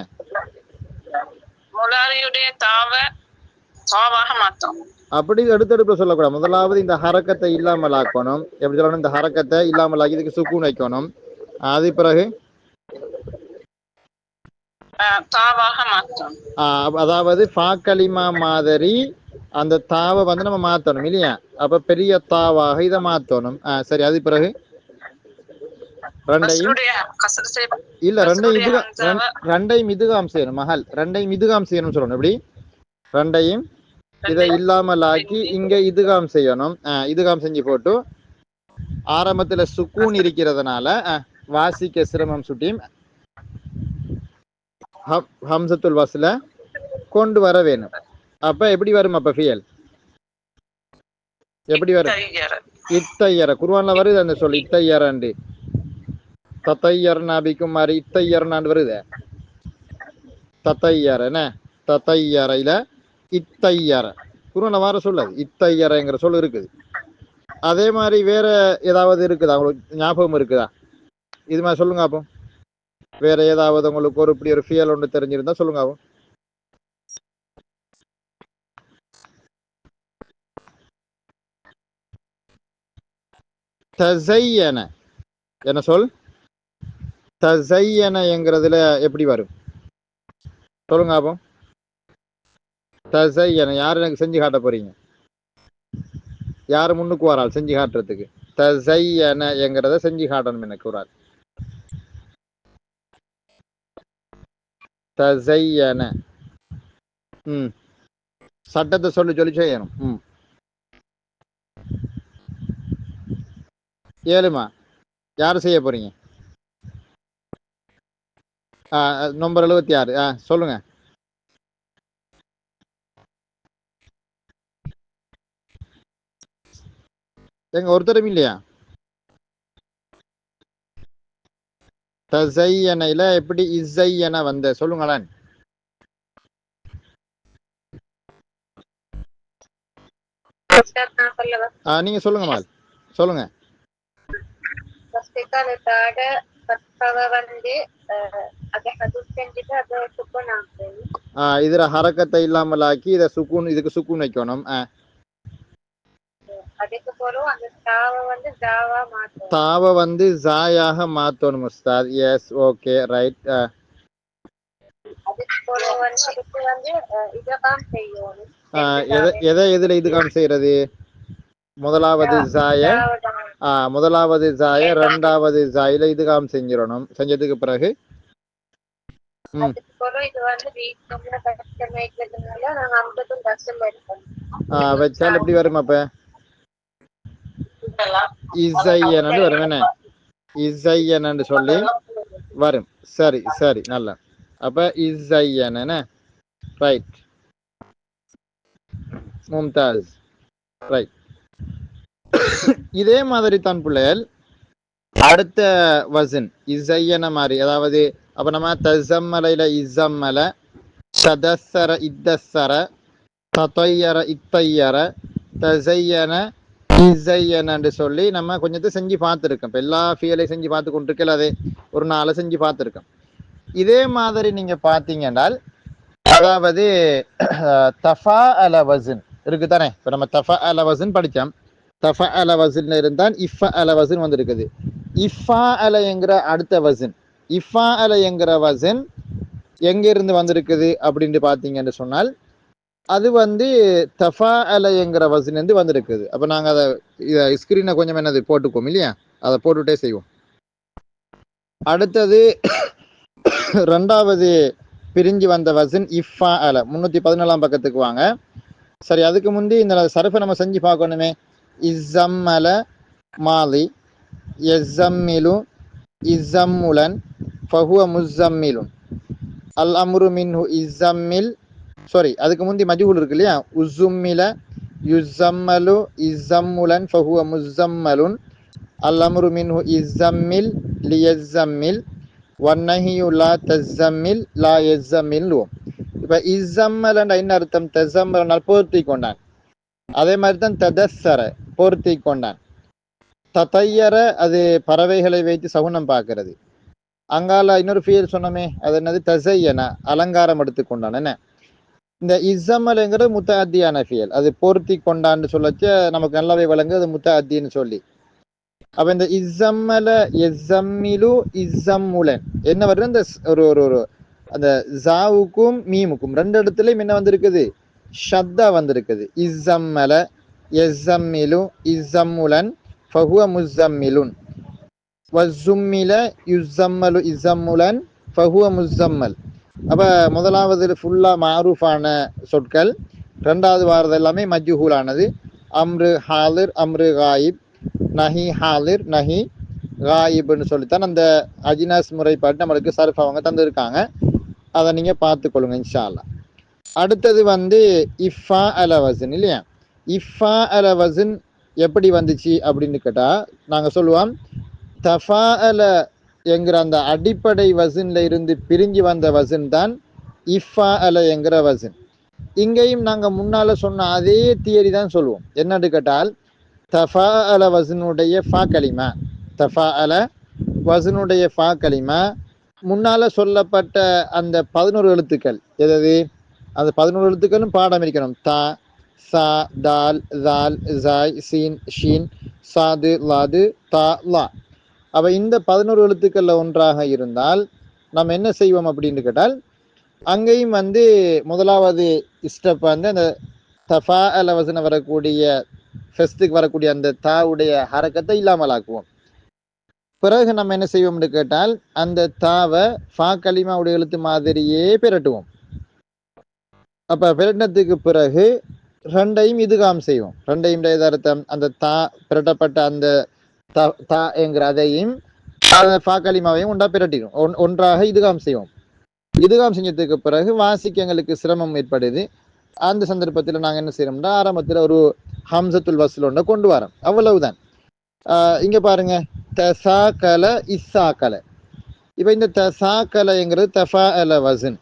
அப்படி எடுத்தெடுப்பு சொல்லக்கூடாது. முதலாவது இந்த ஹரக்கத்தை இல்லாமல் ஆக்கணும். எப்படி சொல்லணும்? இந்த ஹரக்கத்தை இல்லாமல் ஆக்கி இதுக்கு சுக்கூன் வைக்கணும். அது பிறகு அதாவது ஃபா கலிமா மாதிரி அந்த தாவை வந்து நம்ம மாத்தணும் இல்லையா? அப்ப பெரிய தாவாக இதை மாத்தணும். சரி, அது பிறகு ரெண்டையும் இல்ல, ரெண்டையும் இதுகாம் செய்யணும். மஹல் ரெண்டையும் இதுகாம் செய்யணும் சொல்லணும். எப்படி? ரெண்டையும் இதை இல்லாமல் ஆக்கி இங்க இதுகாம் செய்யணும். இதுகாம் செஞ்சு போட்டு ஆரம்பத்துல சுக்கூன் இருக்கிறதுனால வாசிக்க சிரமம் சுட்டியும் ஹம்சத்துல் வஸ்ல கொண்டு வர வேணும். அப்ப எப்படி வரும்? அப்ப ஃபியல் எப்படி வரும்? இத்தையர. குர்ஆன்ல வருது அந்த சொல் இத்தையரண்டு. தத்தையர் நாபிக்கும் மாதிரி இத்தையர்னாண்டு வருது. தத்தையர என்ன? தத்தையரையில இத்தையர குர்ஆன்ல வர சொல்லாது, இத்தையரங்கிற சொல் இருக்குது. அதே மாதிரி வேற ஏதாவது இருக்குதா உங்களுக்கு? ஞாபகம் இருக்குதா? இது மாதிரி சொல்லுங்க அப்போ. வேற ஏதாவது உங்களுக்கு ஒரு இப்படி ஒரு ஃபியல் ஒன்று தெரிஞ்சிருந்தா சொல்லுங்க அப்போ. தஸையன என்ன சொல்? தஸையன என்கிறதுல எப்படி வரும்? சொல்லுங்க அப்போ. தஸையன யார் எனக்கு செஞ்சு காட்ட போறீங்க? யாரு முன்னுக்கு வரால் செஞ்சு காட்டுறதுக்கு? தஸையன என்கிறத செஞ்சு காட்டணும் எனக்கு ஒரு ஆள். தஸையன. சட்டத்தை சொல்லி சொல்லி செய்யணும். ஏழுமா யாரு செய்ய போறீங்க? நம்பர் 76. சொல்லுங்க. எங்க ஒருத்தரும் இல்லையா? தஸையனையில எப்படி இஸையன வந்த சொல்லுங்களேன். நீங்க சொல்லுங்க மால், சொல்லுங்க. அதை ஹதுப் செஞ்சுட்டு அதை சுக்குன் ஆக்குறது. இதுல ஹரக்கத்தை இல்லாமல் ஆக்கி இதை சுக்கூன், இதுக்கு சுக்கூன் வைக்கணும். அதுக்கு பிறகு அந்த தாவை வந்து ஜாவா மாத்தணும். தாவை வந்து ஜாயாக மாத்தணும் உஸ்தாத். S, okay, right. அதுக்கு பிறகு வந்து அதுக்கு வந்து இதெல்லாம் செய்யணும். எதுல இதுகாம் செய்யறது? முதலாவது ஜாய, முதலாவது ஜாய ரெண்டாவது ஜாயில இதுகாம் செஞ்சிடணும். செஞ்சதுக்கு பிறகு அதுக்கு பிறகு இது வந்து வீட்டுல கஷ்டம் வைக்கிறதுனால நாங்க 50 கஷ்டம் எடுப்போம். வச்சால் எப்படி வரும்? அப்ப இசையனு வரும். என்ன இசையனு சொல்லி வரும். சரி சரி, நல்லா. அப்ப இசையன, ரைட், மும்தாஸ், ரைட். இதே மாதிரி தான் பிள்ளைகள் அடுத்த வசன் இசையன மாதிரி, அதாவது அப்ப நம்ம தசம்மலையில இசம்மல, ததஸ்ஸர இத்தஸ்ஸர, ததையர இத்தையர, தசையன இசையனன்னு சொல்லி நம்ம கொஞ்சத்தை செஞ்சு பார்த்துருக்கோம். இப்போ எல்லா ஃபீலையும் செஞ்சு பார்த்து கொண்டிருக்கல, அதே ஒரு நாளை செஞ்சு பார்த்துருக்கோம். இதே மாதிரி நீங்க பார்த்தீங்கன்னால், அதாவது தஃபா அல வசன் இருக்கு தானே. இப்போ நம்ம தஃபா அல வசன் படித்தோம். தஃபா அல வசன் இருந்தால் இஃபா அல வசன் வந்திருக்குது. இஃபா அல என்கிற அடுத்த வசன், இஃபா அல என்கிற வசன் எங்கிருந்து வந்திருக்குது அப்படின்னு பார்த்தீங்கன்னு சொன்னால், அது வந்து தஃபா அல என்கிற வசன் வந்திருக்குது. அப்போ நாங்கள் அதை ஸ்கிரீனை கொஞ்சம் என்னது போட்டுக்குவோம் இல்லையா, அதை போட்டுட்டே செய்வோம். அடுத்தது ரெண்டாவது பிரிஞ்சு வந்த வசன் இஃபா அல. 314 பக்கத்துக்கு வாங்க. சரி, அதுக்கு முந்தி இந்த சரஃபை நம்ம செஞ்சு பார்க்கணுமே. இஸ்ஸம்மல மாலி, எஸ்ஸம்மிலு இஸ்ஸம்முலன் ஃபஹுவ முஸ்ஸம்மிலுன், அல் அம்ரு மின்ஹு இஸ்ஸம்மில், சாரி அதுக்கு முந்தி மஜ்ஹூல் இருக்கு இல்லையா. உஸ்ஸும்மில யுஸ்ஸம்மலு இஸ்ஸம்முலன் ஃபஹுவ முஸ்ஸம்மலுன், அல் அம்ரு மின்ஹு இஸ்ஸம்மில் லியஸ்ஸம்மில், வன்னஹியு லா தஸ்ஸம்மில் லா யஸ்ஸம்மில். இப்போ இஸ்ஸம்மலன் என்ன அர்த்தம்? தஸ்ஸம்மலனால் போர்த்தி கொண்டான். அதே மாதிரி தான் ததஸ்ஸர போர்த்தி கொண்டான். ததையர அது பறவைகளை வைத்து சகுனம் பார்க்கறது. அங்கால இன்னொரு ஃபீல் சொன்னோமே, அது என்னது? தசையன அலங்காரம் எடுத்துக்கொண்டான். என்ன இந்த இஸ்ஸம்மல்ங்கிறது முத்தஅத்தியான ஃபியல், அது போர்த்தி கொண்டான்னு சொல்லச்ச நமக்கு நல்லாவே வழங்கு, அது முத்தஅத்தின்னு சொல்லி. அப்ப இந்த இஸ்ஸம்மல எஸ்ஸம்மிலு இஸ்ஸம்முலன் என்ன வருது? இந்த ஒரு அந்த ஜாவுக்கும் மீமுக்கும் ரெண்டு இடத்துலயும் என்ன வந்திருக்குது? ஷத்தா வந்திருக்குது. இஸ்ஸம்மல எஸ்ஸம்மிலு இஸ்ஸம்முலன் ஃபஹுவ முஸ்ஸம்மிலுன், வஸ்ஸும்மில யுஸ்ஸம்மலு இஸ்ஸம்முலன் ஃபஹுவ முஸ்ஸம்மல். அப்போ முதலாவது ஃபுல்லாக மாரூஃபான சொற்கள், ரெண்டாவது வாரது எல்லாமே மஜ்ஹூலானது. அம்ரு ஹாலிர் அம்ரு காயிப், நஹி ஹாலிர் நஹி காயிப்னு சொல்லித்தான் அந்த அஜினாஸ் முறைப்பாட்டு நம்மளுக்கு சர்ஃப் அவங்க தந்துருக்காங்க. அதை நீங்கள் பார்த்துக்கொள்ளுங்க இன்ஷா அல்லாஹ். அடுத்தது வந்து இஃபா அல வசன் இல்லையா. இஃபா அல வசன் எப்படி வந்துச்சு அப்படின்னு கேட்டால் நாங்கள் சொல்லுவோம், தஃபா அல என்கிற அந்த அடிப்படை வசன்ல இருந்து பிரிஞ்சு வந்த வசன் தான் இஃபா அல என்கிற வசன். இங்கேயும் நாங்கள் முன்னால சொன்ன அதே தியரி தான் சொல்லுவோம். என்னன்னு கேட்டால், தஃபா அல வசனுடைய ஃபா கலிமா, தஃபா அல வசனுடைய ஃபா கலிமா முன்னால சொல்லப்பட்ட அந்த 11 எழுத்துக்கள் எதாவது, அந்த 11 எழுத்துக்களும் பாடம் இருக்கணும். தா, சா, தால், தால், ஜாய், சீன், ஷீன், சாது, லாது, தா, லா. அப்போ இந்த 11 எழுத்துக்களில் ஒன்றாக இருந்தால் நம்ம என்ன செய்வோம் அப்படின்னு கேட்டால், அங்கேயும் வந்து முதலாவது ஸ்டெப் வந்து அந்த தஃபா அல வசன வரக்கூடிய ஃபெஸ்ட்டுக்கு வரக்கூடிய அந்த தாவுடைய ஹரக்கத்தை இல்லாமல் ஆக்குவோம். பிறகு நம்ம என்ன செய்வோம்னு கேட்டால், அந்த தாவை ஃபா கலிமாவுடைய எழுத்து மாதிரியே பிரட்டுவோம். அப்போ பிரட்டினத்துக்கு பிறகு ரெண்டையும் இதுகாம் செய்வோம். ரெண்டையும் அர்த்தம், அந்த தா பிரட்டப்பட்ட அந்த தா என்கிற அதையும் ஃபா கலிமாவையும் ஒன்றா பிரட்டிடும், ஒன்றாக இதுகாம் செய்வோம். இதுகாம் செஞ்சதுக்கு பிறகு வாசிக்க எங்களுக்கு சிரமம் ஏற்படுது. அந்த சந்தர்ப்பத்தில் நாங்கள் என்ன செய்யறோம்னா, ஆரம்பத்தில் ஒரு ஹம்சத்துல் வஸ்ல் ஒன்றை கொண்டு வரோம், அவ்வளவுதான். இங்க பாருங்க, தசாக்கல இஸ்ஸாக்கல. இப்போ இந்த தசாக்கலைங்கிறது தஃபா அல வசன்.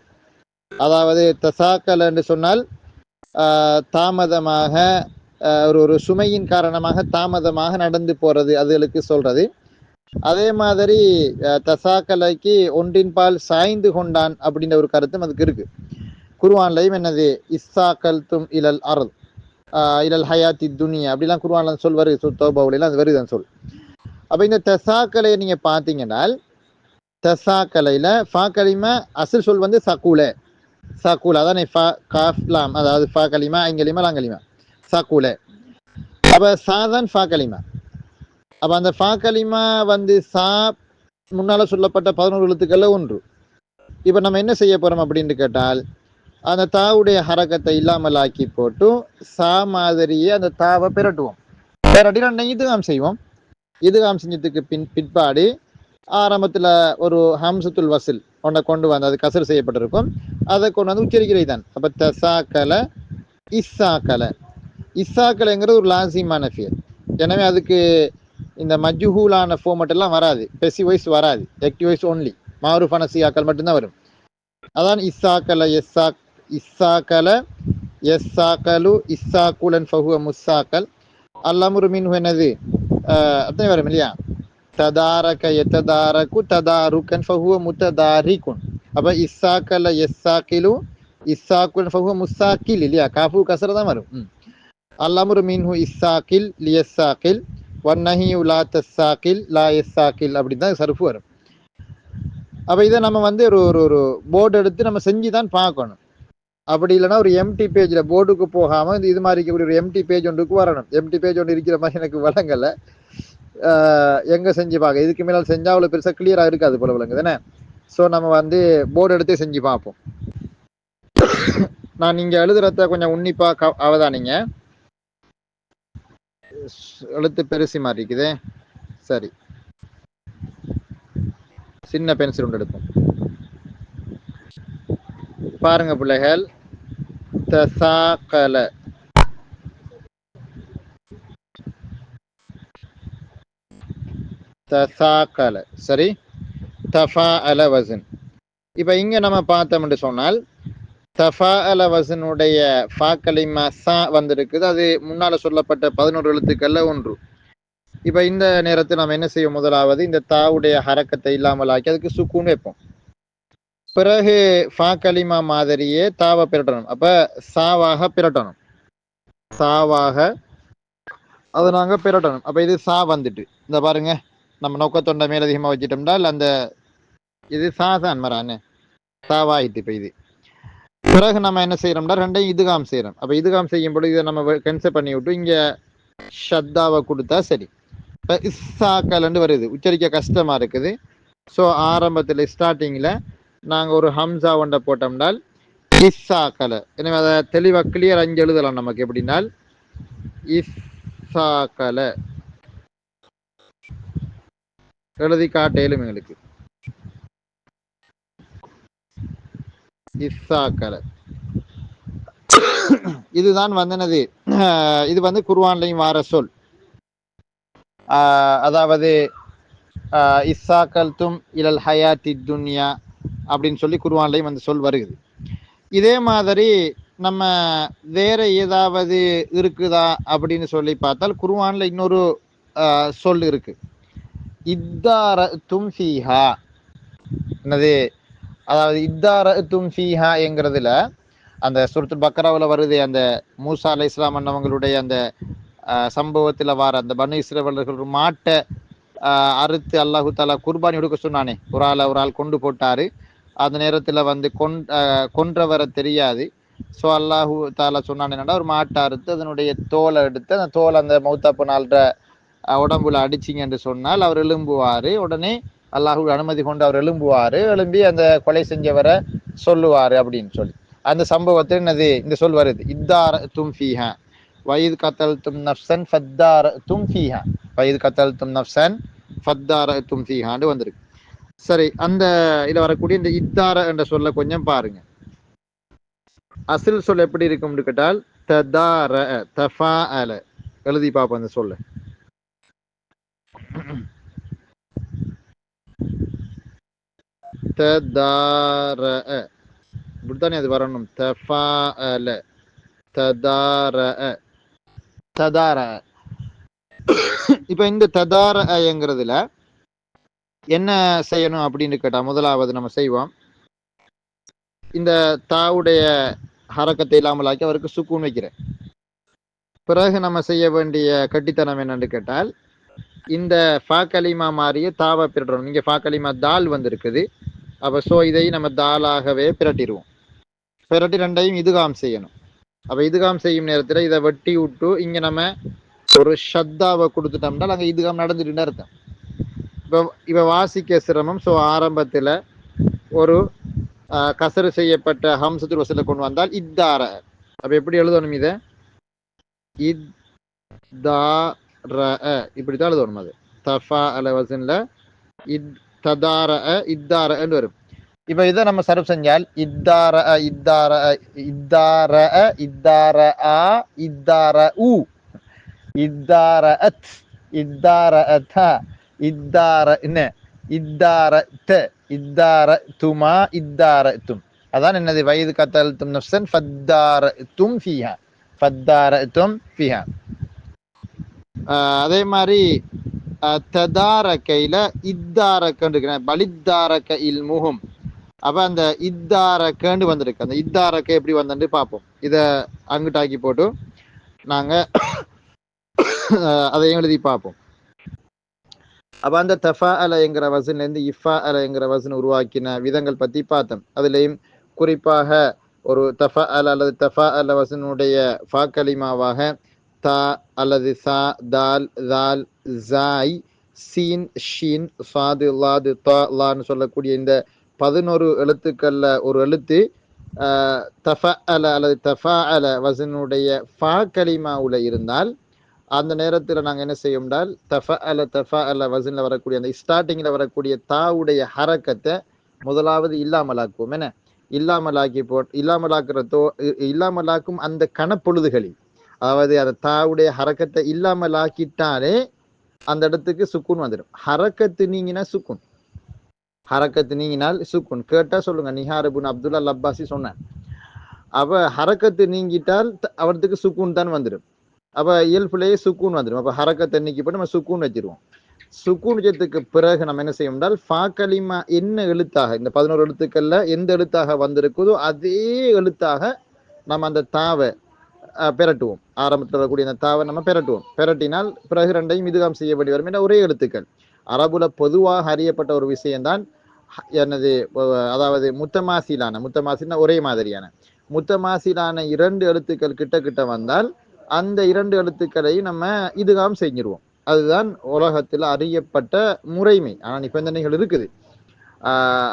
அதாவது தசாக்கல என்று சொன்னால் தாமதமாக ஒரு சுமையின் காரணமாக தாமதமாக நடந்து போறது, அதுகளுக்கு சொல்றது. அதே மாதிரி தசாக்கலைக்கு ஒன்றின் பால் சாய்ந்து கொண்டான் அப்படின்ற ஒரு கருத்தும் அதுக்கு இருக்கு. குர்ஆன்லையும் என்னது இஸ்ஸாக்கல் தும் இலல் அர்த் இலல் ஹயாத்தி துனியா அப்படிலாம் குர்ஆன்ல சொல் வருது, தௌபாவுலாம் அது வருது சொல். அப்போ இந்த தசாக்கலையை நீங்க பார்த்தீங்கன்னா தசாக்கலையில ஃபா கலிமா அசல் சொல் வந்து சக்கூல சக்கூல அதான் ஃபா காஃப் லாம், அதாவது ஃபா கலிமா ஐங்கலிமா லாங்கலிமா சக்கூல. அப்ப சாதான் ஃபா கலிமா. அப்ப அந்த ஃபா கலிமா வந்து சா முன்னால சொல்லப்பட்ட 11 எழுத்துக்கள்ல ஒன்று. இப்ப நம்ம என்ன செய்ய போறோம் அப்படின்னு கேட்டால் அந்த தாவுடைய ஹரக்கத்தை இல்லாமல் ஆக்கி போட்டு சா மாதிரியே அந்த தாவை பிரட்டுவோம். பிரட்டி ரெண்டையும் இதுகாம் செய்வோம். இதுகாம் செஞ்சதுக்கு பிற்பாடு ஆரம்பத்துல ஒரு ஹம்சத்துல் வசில் ஒன்றை கொண்டு வந்து அது கசர் செய்யப்பட்டிருக்கும், அதை கொண்டு வந்து உச்சரிக்கிறது தான். அப்ப தசாக்கல இஸ்ஸாக்கல. இஸ்ஸாக்கலைங்கிறது ஒரு லாசிமான ஃபியல். எனவே அதுக்கு இந்த மஜ்ஹூலான ஃபார்மட் எல்லாம் வராது, பெசி வாய்ஸ் வராது, ஆக்டிவ் வாய்ஸ் ஒன்லி, மாரூஃபான சியாக்கள் மட்டும்தான் வரும். அதான் இஸ்ஸாக்கல இஸ்ஸாக்கல எஸ்ஸாக்கலு இஸ்ஸாக்குலன் ஃபஹுவ முஸ்ஸாக்கல் அல்லமுரு மின்ஹு என்னது அத்தனை வரும் இல்லையா? ததாரக யததாரகு ததாருகன் ஃபஹுவ முத்ததாரிகுன். அப்ப இஸ்ஸாக்கல எஸ்ஸாக்கிலு இஸ்ஸாக்குலன் ஃபஹுவ முஸ்ஸாக்கில் இல்லையா? காஃபு கஸ்ர தான் வரும். அல்லமுரு மின்ஹு இஸ்ஸாக்கில் லியஸ்ஸாக்கில் வன்னஹியு லா தஸ்ஸாக்கில் லா யஸ்ஸாக்கில் அப்படின்னு தான் சர்ஃபு வரும். அப்போ இதை நம்ம வந்து ஒரு போர்டு எடுத்து நம்ம செஞ்சு தான் பார்க்கணும். அப்படி இல்லைன்னா ஒரு எம்டி பேஜில் போர்டுக்கு போகாமல் இது மாதிரி ஒரு எம்டி பேஜ் ஒன்றுக்கு வரணும். எம்டி பேஜ் ஒன்று இருக்கிற மாதிரி எனக்கு வழங்கலை. எங்கே செஞ்சு பார்க்க, இதுக்கு மேலே செஞ்சால் அவ்வளோ பெருசாக கிளியராக இருக்காது போல விளங்குது தானே. ஸோ நம்ம வந்து போர்டு எடுத்தே செஞ்சு பார்ப்போம். நான் நீங்கள் எழுதுறத கொஞ்சம் உன்னிப்பாக அவதானிங்க. எழுத்து பெருசி மாதிரி இருக்குதே. சரி, சின்ன பென்சில் ஒன்று எடுப்போம். பாருங்க பிள்ளைகள், தசாக்கல தசாக்கல சரி, தஃபாஅல வஸன். இப்போ இங்க நம்ம பார்த்தோம்னு சொன்னால் தஃபாஅல வஸனுடைய ஃபா கலிமா சா வந்திருக்குது. அது முன்னால சொல்லப்பட்ட 11 எழுத்துக்கள்ல ஒன்று. இப்போ இந்த நேரத்தில் நம்ம என்ன செய்வோம்? முதலாவது இந்த தாவுடைய ஹரக்கத்தை இல்லாமல் ஆக்கி அதுக்கு சுக்கூன் வைப்போம். பிறகு ஃபா கலிமா மாதிரியே தாவை பிரட்டணும். அப்ப சாவாக பிரட்டணும், சாவாக அதை நாங்க பிரட்டணும். அப்ப இது சா வந்துட்டு இந்த பாருங்க, நம்ம நோக்கத்தொண்டை மேலதிகமா வச்சுட்டோம்னால் அந்த இது சாதான் மரான்னு சாவாயிட்டு. இப்ப இது பிறகு நம்ம என்ன செய்யறோம்னா ரெண்டையும் இதுகாம் செய்யறோம். அப்ப இதுகாம் செய்யும் பொழுது இதை நம்ம கேன்சல் பண்ணி விட்டு இங்க ஷத்தாவை கொடுத்தா சரி. இப்ப இஸ்ஸாக்கல்னு வருது, உச்சரிக்க கஷ்டமா இருக்குது. ஸோ ஆரம்பத்தில் ஸ்டார்டிங்ல நாங்கள் ஒரு ஹம்சா ஒன்றை போட்டோம்னால் இஸ்ஸாக்கல. எனவே அதை தெளிவாக கிளியர் 5 எழுதலாம் நமக்கு. எப்படின்னால் இஸ்ஸாக்கல எழுதி காட்டேலும் எங்களுக்கு. இஸ்ஸாக்கல இதுதான் வந்தனது. இது வந்து குர்ஆன்லையும் வார சொல். அதாவது இஸ்ஸாக்கல் தும் இலல் ஹயாத்தி துன்யா அப்படின்னு சொல்லி குர்ஆன்லையும் வந்து சொல் வருகிறது. இதே மாதிரி நம்ம வேற ஏதாவது இருக்குதா அப்படின்னு சொல்லி பார்த்தால் குர்ஆன்ல இன்னொரு சொல் இருக்கு, இத்தார தும் ஃபீஹா. என்னது? அதாவது இத்தார தும் ஃபீஹா என்கிறதுல அந்த சூரத்துல் பக்ராவில் வருது, அந்த மூசா அலைஹிஸ்ஸலாம் அன்னவங்களுடைய அந்த சம்பவத்தில் வர அந்த பனு இஸ்ரவேலர்கள் ஒரு மாட்டை அறுத்து அல்லாஹு தாலா குர்பானி கொடுக்க சொன்னானே, ஒரு ஆள் கொண்டு போட்டாரு. அந்த நேரத்தில் வந்து கொன்றவரை தெரியாது. ஸோ அல்லாஹு தாலா சொன்னான் என்னன்னா, ஒரு மாட்டை அறுத்து அதனுடைய தோலை எடுத்து அந்த தோலை அந்த மௌத்தாப்பு நாள்ற உடம்புல அடிச்சிங்க என்று சொன்னால் அவர் எழும்புவார். உடனே அல்லாஹு அனுமதி கொண்டு அவர் எழும்பி அந்த கொலை செஞ்சவரை சொல்லுவார் அப்படின்னு சொல்லி அந்த சம்பவத்தில் என்னது இந்த சொல் வருது, இத்தார தும் ஃபீஹா வயது கத்தல் தும் நஃப்சன் ஃபத்தார தும் ஃபீஹா. வயது கத்தல் தும் நஃப்சன் ஃபத்தார தும் ஃபீஹான்னு வந்திருக்கு. சரி, அந்த இதில் வரக்கூடிய இந்த இத்தார என்ற சொல்ல கொஞ்சம் பாருங்க. அசில் சொல் எப்படி இருக்கும்னு கேட்டால் ததார தஃபாஅல. எழுதி பார்ப்போம் அந்த சொல்ல. ததார இப்படித்தானே அது வரணும். தஃபாஅல ததார ததார. இப்ப இந்த ததாரங்கிறதுல என்ன செய்யணும் அப்படின்னு கேட்டா, முதலாவது நம்ம செய்வோம், இந்த தாவுடைய ஹரக்கத்தை இல்லாமலாக்கி அவருக்கு சுக்கூன் வைக்கிறேன். பிறகு நம்ம செய்ய வேண்டிய கட்டித்தனம் என்னன்னு கேட்டால், இந்த ஃபா கலிமா மாறிய தாவை பிரட்டுறோம். இங்க ஃபா கலிமா தால் வந்திருக்குது. அப்ப சோ இதை நம்ம தாலாகவே பிரட்டிடுவோம். பிரட்டி ரெண்டையும் இதுகாம் செய்யணும். அப்ப இதுகாம் செய்யும் நேரத்துல இதை வெட்டி விட்டு இங்க நம்ம ஒரு ஷத்தாவை கொடுத்துட்டோம்னா அங்க இதுகாம் நடந்துட்டு அர்த்தம். இப்ப வாசிக்க சிரமம். சோ ஆரம்பத்துல ஒரு கசரு செய்யப்பட்ட ஹம்சத்துல் வசல கொண்டு வந்தால் இத்தார. அப்ப எப்படி எழுதணும் இதை? இப்படித்தான் எழுதணும். அது தஃபா அல வசன்ல ததார இத்தார வரும். இப்ப இதை நம்ம சர்வ் செஞ்சால் இத்தார இத்தார இத்தார இத்தார ஆ இத்தார உ இத்தார அத் இத்தார அத்தா இத்தார என்ன இத்தார த இத்தார துமா இத்தார தும். அதான் என்னது? வயது கத்தல் தும் நஃப்சன் ஃபத்தார தும் ஃபீஹா ஃபத்தார தும் ஃபீஹா. அதே மாதிரி ததாரக்கையில இத்தாரக்கன்னு இருக்கிறேன், பலித்தாரக்க இல்முகும். அப்ப அந்த இத்தாரக்கன்னு வந்திருக்கு. அந்த இத்தாரக்க எப்படி வந்துட்டு பார்ப்போம். இதை அங்கிட்டாக்கி போட்டு நாங்க அதையும் எழுதி பார்ப்போம். அப்ப அந்த தஃபா அல என்கிற வசன்ல இருந்து இஃபா அல என்கிற வசன் உருவாக்கின விதங்கள் பத்தி பார்த்தோம். அதுலேயும் குறிப்பாக ஒரு தஃபா அல அல்லது தஃபா அல வசனுடைய ஃபா கலிமாவாக தா அல்லது சா தால் தால் ஜாய் சீன் ஷீன் சாது லாது தா லான்னு சொல்லக்கூடிய இந்த 11 எழுத்துக்கள்ல ஒரு எழுத்து தஃபா அல அல்லது தஃபா அல வசனுடைய ஃபா கலிமாவுல இருந்தால் அந்த நேரத்தில் நாங்கள் என்ன செய்யோம்னால் தஃபா அல வசனில் வரக்கூடிய அந்த ஸ்டார்டிங்கில் வரக்கூடிய தாவுடைய ஹரக்கத்தை முதலாவது இல்லாமலாக்குவோம். என்ன இல்லாமலாக்கி இல்லாமலாக்கும் அந்த கணப்பொழுதுகளில், அதாவது அந்த தாவுடைய ஹரக்கத்தை இல்லாமலாக்கிட்டாலே அந்த இடத்துக்கு சுக்குன் வந்துடும். ஹரக்கத்து நீங்கினா சுக்குன், ஹரக்கத்து நீங்கினால் சுக்குன். கேட்டா சொல்லுங்க, நிஹாரபுன் அப்துல்லா லப்பாசி சொன்னான். அப்ப ஹரக்கத்து நீங்கிட்டால் அவருக்கு சுக்குன் தான் வந்துடும். அப்ப இயல்புலேயே சுக்கூன் வந்துடும். அப்ப ஹரக்கத்தை நீக்கிப்பட்டு நம்ம சுக்கூன் வச்சிருவோம். சுக்கூன் வச்சதுக்கு பிறகு நம்ம என்ன செய்யோம்னால் ஃபா கலிமா என்ன எழுத்தாக, இந்த 11 எழுத்துக்கள்ல எந்த எழுத்தாக வந்திருக்குதோ அதே எழுத்தாக நம்ம அந்த தாவை பெரட்டுவோம். ஆரம்பத்தில் வரக்கூடிய அந்த தாவை நம்ம பெரட்டுவோம். பெரட்டினால் பிறகு ரெண்டையும் இதுகாம் செய்ய வேண்டி வரும். ஏன்னா ஒரே எழுத்துக்கள். அரபுல பொதுவாக அறியப்பட்ட ஒரு விஷயம்தான் என்னது, அதாவது முத்தமாசிலான ஒரே மாதிரியான முத்தமாசிலான 2 எழுத்துக்கள் கிட்ட கிட்ட வந்தால் அந்த 2 எழுத்துக்களையும் நம்ம இதுகாம் செஞ்சிருவோம். அதுதான் உலகத்தில் அறியப்பட்ட முறைமை. ஆனால் நிபந்தனைகள் இருக்குது.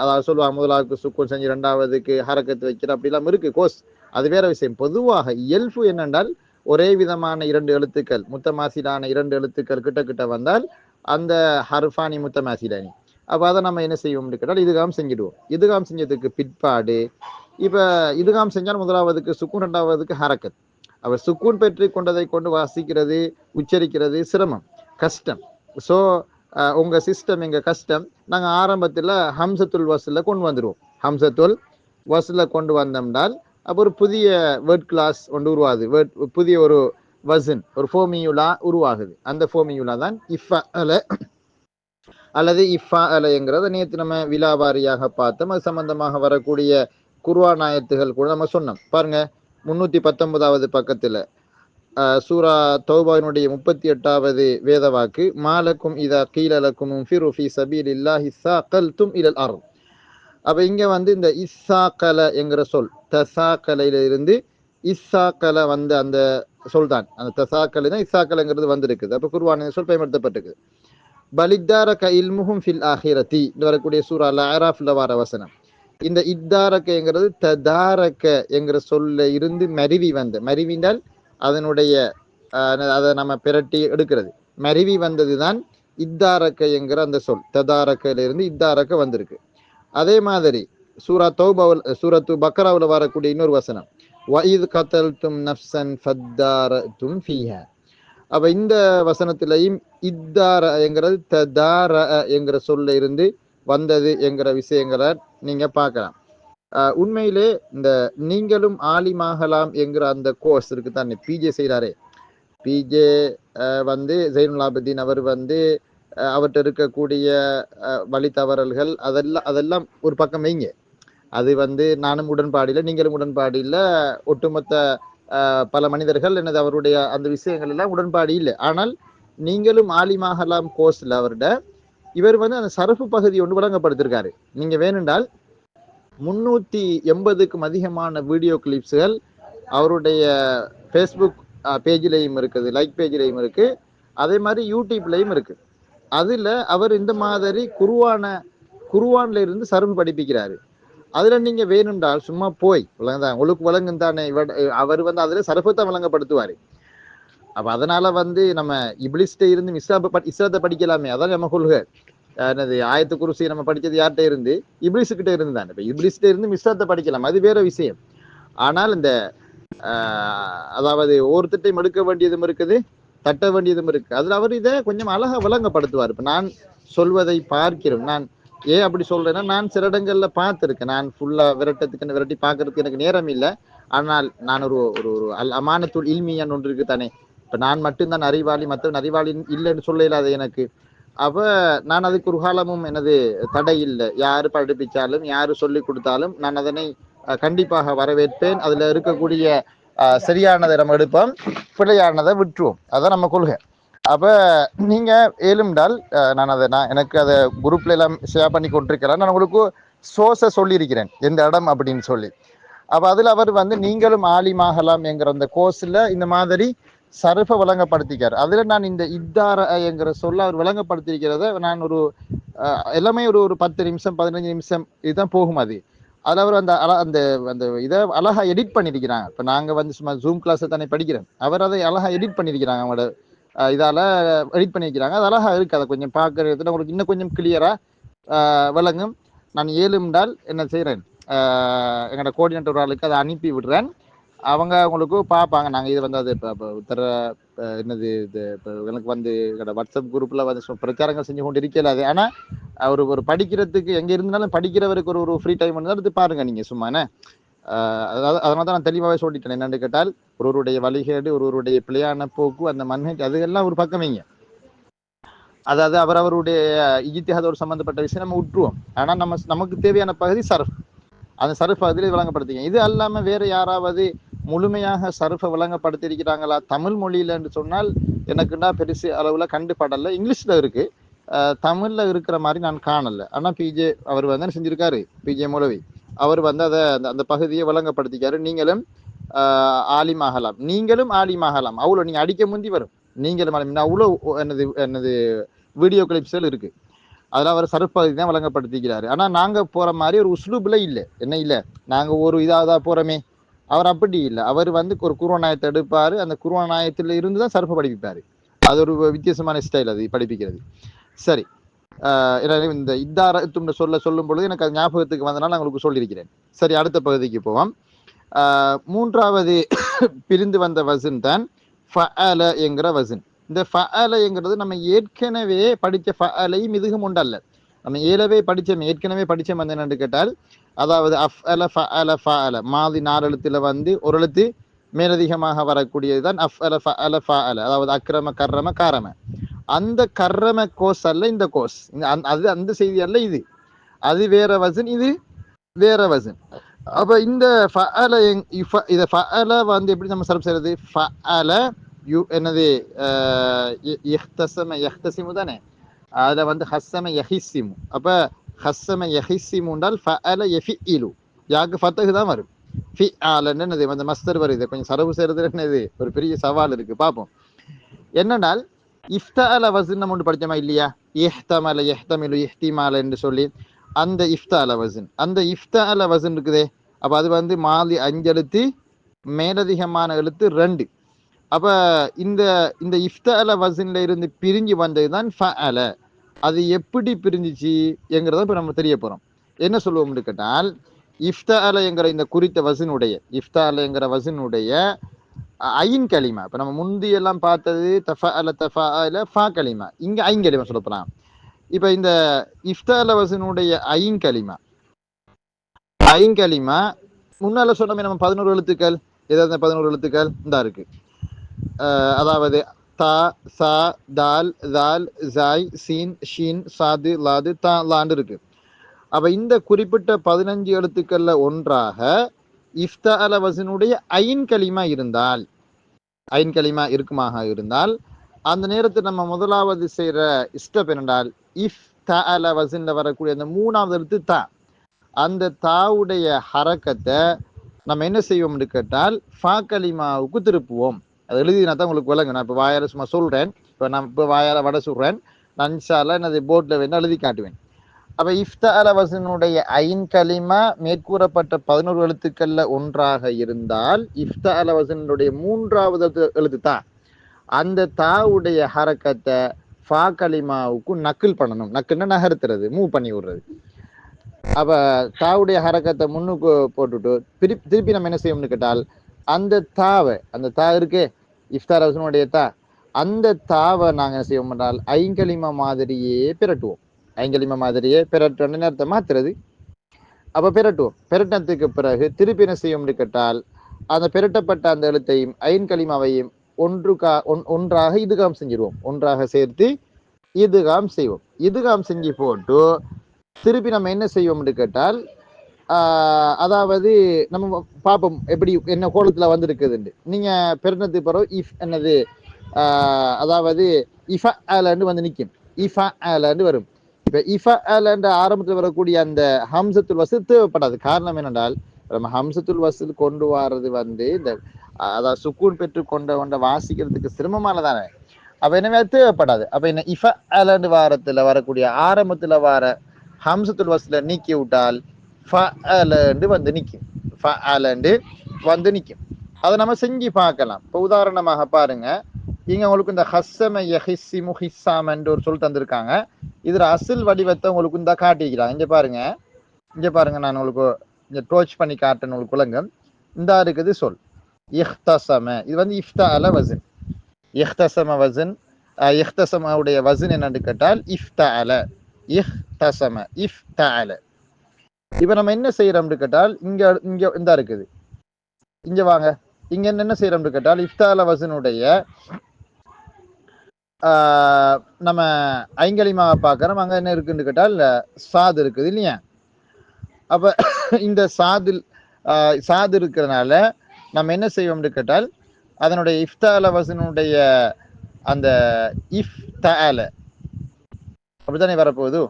அதாவது சொல்லுவாங்க, முதலாவுக்கு சுக்குன் செஞ்சு 2வதுக்கு ஹரக்கத்து வைக்கிற அப்படிலாம் இருக்கு கோர்ஸ். அது வேற விஷயம். பொதுவாக இயல்பு என்னென்றால் ஒரே விதமான 2 எழுத்துக்கள், முத்தமாசிலான 2 எழுத்துக்கள் கிட்ட கிட்ட வந்தால் அந்த ஹர்ஃபானி முத்தமாசிலானி. அப்போ அதை நம்ம என்ன செய்வோம் கேட்டால் இதுகாம் செஞ்சிடுவோம். இதுகாம் செஞ்சதுக்கு பிற்பாடு இப்ப இதுகாம் செஞ்சால் முதலாவதுக்கு சுக்குன், 2வதுக்கு ஹரக்கத். அவர் சுக்கூன் பெற்று கொண்டதை கொண்டு வாசிக்கிறது உச்சரிக்கிறது சிரமம், கஷ்டம். ஸோ உங்க சிஸ்டம் எங்க கஷ்டம். நாங்கள் ஆரம்பத்தில் ஹம்சத்துல் வசூல கொண்டு வந்துடுவோம். ஹம்சத்துல் வசூல கொண்டு வந்தோம்னால் அப்போ ஒரு புதிய வேர்ட் கிளாஸ் ஒன்று உருவாகுது. புதிய ஒரு வசன், ஒரு ஃபோமியுலா உருவாகுது. அந்த ஃபோமியுலா தான் இஃபா அல அல்லது இஃபா அலைங்கிறத நேற்று நம்ம விலாவாரியாக பார்த்தோம். அது சம்பந்தமாக வரக்கூடிய குர்ஆன் ஆயத்துகள் கூட நம்ம சொன்னோம். பாருங்க, 319வது பக்கத்துல சூரா தௌபாவினுடைய 38வது வேத வாக்கு, மாலக்கும் இதா கீலலக்கும் ஃபிரு ஃபீ சபீலில்லாஹி ஸாகல்தும் இலல் அர்த். அப்ப இங்க வந்து இந்த இஸ்ஸாகல என்கிற சொல் தசாக்கலையில இருந்து இஸ்ஸாகல வந்த அந்த சொல் தான். அந்த தசாக்கலை தான் இஸ்ஸாக்கலங்கிறது வந்திருக்குது. அப்ப குர்ஆன் சொல் பயன்படுத்தப்பட்டிருக்கு. பலித்தாரக இல்முஹும் ஃபில் ஆஹிரதி வரக்கூடிய சூரா அல் அராஃப்ல வர வசனம். இந்த இத்தாரக்கங்கிறது ததாரக்க என்கிற சொல்ல இருந்து மருவி வந்த, மருவினால் அதனுடைய அதை நம்ம பிரட்டி எடுக்கிறது, மருவி வந்ததுதான் இத்தாரக்க என்கிற அந்த சொல். ததாரக்கையில இருந்து இத்தாரக்க வந்திருக்கு. அதே மாதிரி சூரத்து பக்ராவுல வரக்கூடிய இன்னொரு வசனம், வஇத் கதல்தும் நஃப்ஸன் ஃபத்தாரதும் ஃபீஹா. அப்ப இந்த வசனத்திலையும் இத்தார என்கிறது ததார என்கிற சொல்ல இருந்து வந்தது என்கிற விஷயங்களை நீங்க பார்க்கலாம். உண்மையிலே இந்த நீங்களும் ஆலிமாகலாம் என்கிற அந்த கோர்ஸ் இருக்கு தானே, பிஜே செய்கிறாரே. பிஜே வந்து ஜெயினுல் ஆபதீன் அவர் வந்து அவற்றை இருக்கக்கூடிய வழி தவறல்கள் அதெல்லாம் ஒரு பக்கம் வைங்க. அது நானும் உடன்பாடில்லை, நீங்களும் உடன்பாடில்லை, ஒட்டுமொத்த பல மனிதர்கள் எனது அவருடைய அந்த விஷயங்கள் எல்லாம் உடன்பாடு இல்லை. ஆனால் நீங்களும் ஆலிமாகலாம் கோர்ஸ்ல அவருடைய இவர் அந்த சரஃபு பகுதி ஒன்று வழங்கப்படுத்திருக்காரு. நீங்க வேணுண்டால் 380க்கும் அதிகமான வீடியோ கிளிப்ஸ்கள் அவருடைய ஃபேஸ்புக் பேஜிலையும் இருக்குது, லைக் பேஜிலையும் இருக்கு, அதே மாதிரி யூடியூப்லையும் இருக்கு. அதுல அவர் இந்த மாதிரி குருவான்ல இருந்து சரஃபு படிப்பிக்கிறாரு. அதுல நீங்க வேணும்டால் சும்மா போய் உங்களுக்கு வழங்கும் தானே, அவர் அதுல சரஃபத்தை வழங்கப்படுத்துவாரு. அப்ப அதனால நம்ம இப்லிஸ்ட இருந்து இஸ்லாத்தை படிக்கலாமே, அதான் நம்ம கொள்கை. என்னது ஆயத்து குருசி நம்ம படிச்சது யார்கிட்ட இருந்து? இப்லிஸ்கிட்ட இருந்து தானே. இப்ப இப்லிஸ்ட இருந்து இஸ்லாத்தை படிக்கலாம், அது வேற விஷயம். ஆனால் இந்த அதாவது ஒருத்திட்டையும் எடுக்க வேண்டியதும் இருக்குது, தட்ட வேண்டியதும் இருக்கு. அதுல அவர் இதை கொஞ்சம் அழகா விளங்கப்படுத்துவார். இப்ப நான் சொல்வதை பார்க்கிறோம். நான் ஏன் அப்படி சொல்றேன்னா, நான் சில இடங்கள்ல பார்த்திருக்கேன். நான் ஃபுல்லா விரட்டி பார்க்கறதுக்கு எனக்கு நேரம் இல்லை. ஆனால் நான் ஒரு ஒரு அமானத்துல் இல்மியான் ஒன்று இருக்கு தானே. இப்ப நான் மட்டும்தான் அறிவாளி, மற்றவன் அறிவாளி இல்லைன்னு சொல்ல இல்லாத எனக்கு. அப்ப நான் அதுக்கு ஒரு காலமும் எனது தடை இல்லை. யாரு படிப்பிச்சாலும் யாரு சொல்லி கொடுத்தாலும் நான் அதனை கண்டிப்பாக வரவேற்பேன். அதுல இருக்கக்கூடிய சரியானதை நம்ம எடுப்போம், பிழையானதை விட்டுருவோம். அதான் நம்ம கொள்கை. அப்ப நீங்க ஏழும்டால் நான் எனக்கு அதை குரூப்ல எல்லாம் ஷேர் பண்ணி கொண்டிருக்கிறேன். நான் உங்களுக்கு சோர்ஸை சொல்லியிருக்கிறேன் எந்த இடம் அப்படின்னு சொல்லி. அப்ப அதுல அவர் நீங்களும் ஆலிமாகலாம் என்கிற அந்த கோர்ஸ்ல இந்த மாதிரி சரஃபை வழங்கப்படுத்திக்கார். அதுல நான் இந்த இத்தார என்கிற சொல்ல அவர் வழங்கப்படுத்திருக்கிறத நான் ஒரு எல்லாமே ஒரு 10 நிமிஷம் 15 நிமிஷம் இதுதான் போகும். அதுல அவர் அந்த அந்த இதை அழகா எடிட் பண்ணிருக்கிறாங்க. இப்ப நாங்க சும்மா ஜூம் கிளாஸ் தானே படிக்கிறேன், அவர் அதை அழகா எடிட் பண்ணிருக்கிறாங்க. அவங்களோட இதால எடிட் பண்ணிருக்கிறாங்க. அது அழகா இருக்கு. அதை கொஞ்சம் பார்க்கறதுல உங்களுக்கு இன்னும் கொஞ்சம் கிளியரா விளங்கும். நான் ஏழும்டால் என்ன செய்யறேன், எங்களோட கோஆர்டினேட்டர் ஒரு ஆளுக்கு அதை அனுப்பி விடுறேன். அவங்க உங்களுக்கு பார்ப்பாங்க. நாங்கள் இது அது இப்போ உத்தர என்னது இது இப்போ எனக்கு எங்களோட வாட்ஸ்அப் குரூப்ல பிரச்சாரங்கள் செஞ்சு கொண்டு இருக்கல. அது ஆனால் ஒரு படிக்கிறதுக்கு எங்கே இருந்தாலும் படிக்கிறவருக்கு ஒரு ஃப்ரீ டைம் வந்து எடுத்து பாருங்க நீங்க சும்மா என்ன. அதாவது அதனால தான் நான் தெளிவாகவே சொல்லிட்டேன். என்னென்னு கேட்டால் ஒருவருடைய வழிகேடு, ஒருவருடைய பிழையான போக்கு, அந்த மன்ஹஜ் அதுகெல்லாம் ஒரு பக்கமைங்க. அதாவது அவருடைய இஜ்திஹாதோடு சம்பந்தப்பட்ட விஷயம் நம்ம விட்டுருவோம். ஆனால் நமக்கு தேவையான பகுதி சர்ஃப். அந்த சர்ஃப் அதிலே விளங்கப்படுத்திங்க. இது அல்லாம வேற யாராவது முழுமையாக சர்ஃபை விளங்கப்படுத்திருக்கிறாங்களா தமிழ் மொழியில என்று சொன்னால் எனக்குன்னா பெருசு அளவுல கண்டுபடல. இங்கிலீஷ்ல இருக்கு, தமிழ்ல இருக்கிற மாதிரி நான் காணல. ஆனா பிஜே அவர் என்ன செஞ்சிருக்காரு, பிஜே மௌலவி அவர் அதை அந்த பகுதியை விளங்கப்படுத்திக்காரு. நீங்களும் ஆலிமாகலாம், நீங்களும் ஆலிமாகலாம். அவ்வளோ நீங்க அடிக்க முந்தி வரும். நீங்களும் அவ்வளோ என்னது வீடியோ கிளிப்ஸ்கள் இருக்கு. அதெல்லாம் அவர் சர்ஃபதி தான் வழங்கப்படுத்திக்கிறாரு. ஆனா நாங்க போற மாதிரி ஒரு உஸ்லூப்ல இல்லை. என்ன இல்லை, நாங்க ஒரு இதாக போறோமே, அவர் அப்படி இல்லை. அவர் ஒரு குர்ஆனாயத்தை எடுப்பாரு, அந்த குர்ஆனாயத்துல இருந்து தான் சர்ஃபை படிப்பிப்பாரு. அது ஒரு வித்தியாசமான ஸ்டைல் அது படிப்பிக்கிறது. சரி, இந்த இத்தாரத்தும் சொல்லும் பொழுது எனக்கு அது ஞாபகத்துக்கு வந்தனால நான் உங்களுக்கு சொல்லியிருக்கிறேன். சரி, அடுத்த பகுதிக்கு போவோம். மூன்றாவது பிரிந்து வந்த வசன் தான் ஃபஅல என்கிற வசன். இந்த ஃபஅலங்கிறது நம்ம ஏற்கனவே படித்த ஃபஅலையும் இதுகும் உண்டல்ல. நம்ம ஏற்கனவே படிச்சோம் என்னன்னு கேட்டால், அதாவது அஃஅல ஃபஅல ஃபஅல மாதி 4 எழுத்துல ஒரு எழுத்து மேலதிகமாக வரக்கூடியதுதான் அஃஅல ஃபஅல ஃபஅல. அதாவது அக்ரம கர்ரம காரம. அந்த கர்ரம கோஸ் அல்ல இந்த கோஸ், அது அந்த செய்தி அல்ல. இது அது வேற வசன், இது வேற வசன். அப்ப இந்த ஃபஅல இத ஃபஅல எப்படி நம்ம சர்ஃப் செய்யறது? ஃபஅல என்னது யஹ்தஸம தானே, அதுல ஹஸ்ஸம யஹிஸ்ஸிமு. அப்ப ஹஸ்ஸம யஹிஸ்ஸிமு என்றால் ஃபஅல யஃபிஇலு, யாக்கு ஃபத்ஹ் தான் வரும். ஃபிஅல என்னது அந்த மஸ்தர் வருது. கொஞ்சம் சரவு செய்யறது என்னது ஒரு பெரிய சவால் இருக்கு, பாப்போம். என்னென்றால் இஃப்தஅல வஸன் நம்ம ஒன்று படிச்சோமா இல்லையா? இஹ்தமல யஹ்தமிலு இஹ்திமால என்று சொல்லி அந்த இஃப்தஅல வஸன், அந்த இஃப்தஅல வஸன் இருக்குதே. அப்ப அது மாலி 5 எழுத்து, மேலதிகமான எழுத்து 2. அப்ப இந்த இஃப்தஅல வஸன்ல இருந்து பிரிஞ்சு வந்ததுதான் ஃபஅல. அது எப்படி பிரிஞ்சிச்சு என்கிறத இப்ப நம்ம தெரிய போறோம். என்ன சொல்லுவோம்னு கேட்டால், இஃப்தஅல என்கிற இந்த குறித்த வஸனுடைய இஃப்தஅல என்கிற வஸனுடைய ஐன் கலிமா, இப்ப நம்ம முந்தி எல்லாம் பார்த்தது தஃபஅல தஃபஅல ஃபா கலிமா, இங்க ஐன் கலிமா சொல்லப்போலாம். இப்ப இந்த இஃப்தஅல வஸனுடைய ஐன் கலிமா முன்னால சொன்னமே நம்ம 11 எழுத்துக்கள். ஏதாவது 11 எழுத்துக்கள் இந்தா இருக்கு. அதாவது தா சா தால் தால் ஜாய் சீன் ஷீன் சாது லாது தா லாண்டு இருக்கு. அப்ப இந்த குறிப்பிட்ட 15 எழுத்துக்கள்ல ஒன்றாக இஃப்தஅல வஸனுடைய ஐன் கலிமா இருந்தால், ஐன் கலிமா இருக்குமாக இருந்தால், அந்த நேரத்தில் நம்ம முதலாவது செய்யற ஸ்டெப் என்னென்றால் இஃப் தஅல வஸன்ல வரக்கூடிய அந்த மூணாவது எழுத்து தா, அந்த தாவுடைய ஹரக்கத்தை நம்ம என்ன செய்வோம்னு கேட்டால் ஃபா கலிமாவுக்கு திருப்புவோம். அது எழுதினா தான் உங்களுக்கு விளங்கும். நான் இப்போ வாயால சும்மா சொல்றேன். இப்போ வாயால வட சொல்றேன். நான் இன்ஷா அல்லாஹ் எனது போர்டில் வேணா எழுதி காட்டுவேன். அப்ப இஃப்தஅல வஸனுடைய ஐன் கலிமா மேற்கூறப்பட்ட 11 எழுத்துக்கள்ல ஒன்றாக இருந்தால் இஃப்தஅல வஸனுடைய மூன்றாவது எழுத்து தா, அந்த தாவுடைய ஹரக்கத்தை ஃபா கலிமாவுக்கு நக்கில் பண்ணணும். நக்குன்னா நகர்த்துறது, மூவ் பண்ணி விடுறது. அப்ப தாவுடைய ஹரக்கத்தை முன்னுக்கு போட்டுட்டு திருப்பி நம்ம என்ன செய்யணும்னு கேட்டால் அந்த தாவை, அந்த தா இருக்கே இஃப்தார் வஸனுடைய தா, அந்த தாவை நாங்க என்ன செய்வோம் என்றால் ஐங்கலிமா மாதிரியே பிரட்டுவோம். ஐங்கலிமா மாதிரியே பிரட்டுற நேரத்தை மாத்துறது. அப்ப பிரட்டுவோம். பிரட்டினத்துக்கு பிறகு திருப்பி என்ன செய்யும்னு கேட்டால் அந்த பிரட்டப்பட்ட அந்த எழுத்தையும் ஐன்கலிமாவையும் ஒன்றாக இதுகாம் செஞ்சிருவோம். ஒன்றாக சேர்த்து இதுகாம் செய்வோம். இதுகாம் செஞ்சு போட்டு திருப்பி நம்ம என்ன செய்வோம்னு கேட்டால் அதாவது நம்ம பார்ப்போம் எப்படி என்ன கோலத்துல வந்திருக்குதுன்னு. நீங்க பெருனத்துக்கு பிறகு இஃப் என்னது அதாவது இஃப ஆலன்னு வந்து நிற்கும். இஃப ஆலன்னு வரும். இப்ப இஃப ஆலன்ற ஆரம்பத்தில் வரக்கூடிய அந்த ஹம்சத்துல் வஸ்ல் தேவைப்படாது. காரணம் என்னென்றால் நம்ம ஹம்சத்துல் வஸ்ல் கொண்டு வர்றது வந்து இந்த அதாவது சுக்கூன் பெற்று கொண்ட வாசிக்கிறதுக்கு சிரமமானதானே. அப்ப எனவே தேவைப்படாது. அப்ப என்ன இஃப ஆலன்னு வாரத்துல வரக்கூடிய ஆரம்பத்துல வர ஹம்சத்துல் வஸ்ல நீக்கி விட்டால் ஃபஅலண்டு வந்து நிற்கும். ஃபஅலண்டு வந்து நிற்கும். அதை நம்ம செஞ்சு பார்க்கலாம். இப்போ உதாரணமாக பாருங்க, இங்க உங்களுக்கு இந்த ஹஸ்ஸம யஹிஸ்ஸிமு ஹிஸ்ஸாம் என்று ஒரு சொல் தந்திருக்காங்க. இதுல அசில் வடிவத்தை உங்களுக்கு இந்த காட்டிக்கிறாங்க. இங்க பாருங்க, நான் உங்களுக்கு இங்க டோச் பண்ணி காட்டுறேன். உங்களுக்கு விளங்கும். இந்த இருக்குது சொல் இஹ்தஸம. இது வந்து இஃப்தஅல வஸன். இஹ்தஸம வஸன், இஹ்தஸமவுடைய வஸன் என்னன்னு கேட்டால் இஃப்தஅல. இஹ்தஸம இஃப்தஅல. இப்ப நம்ம என்ன செய்யறோம்னு கேட்டால் இங்க இந்த இருக்குது. இங்க வாங்க, இங்க என்ன செய்யறோம்னு கேட்டால் இஃப்தஅல வஸனுடைய நம்ம ஐங்கலிமாவை பார்க்கறோம். அங்க என்ன இருக்குன்னு கேட்டால் சாது இருக்குது இல்லையா. அப்ப இந்த சாது இருக்கிறதுனால நம்ம என்ன செய்வோம்னு கேட்டால் அதனுடைய இஃப்தஅல வஸனுடைய அந்த இஃப்தஅல அப்படித்தானே வரப்போகுது.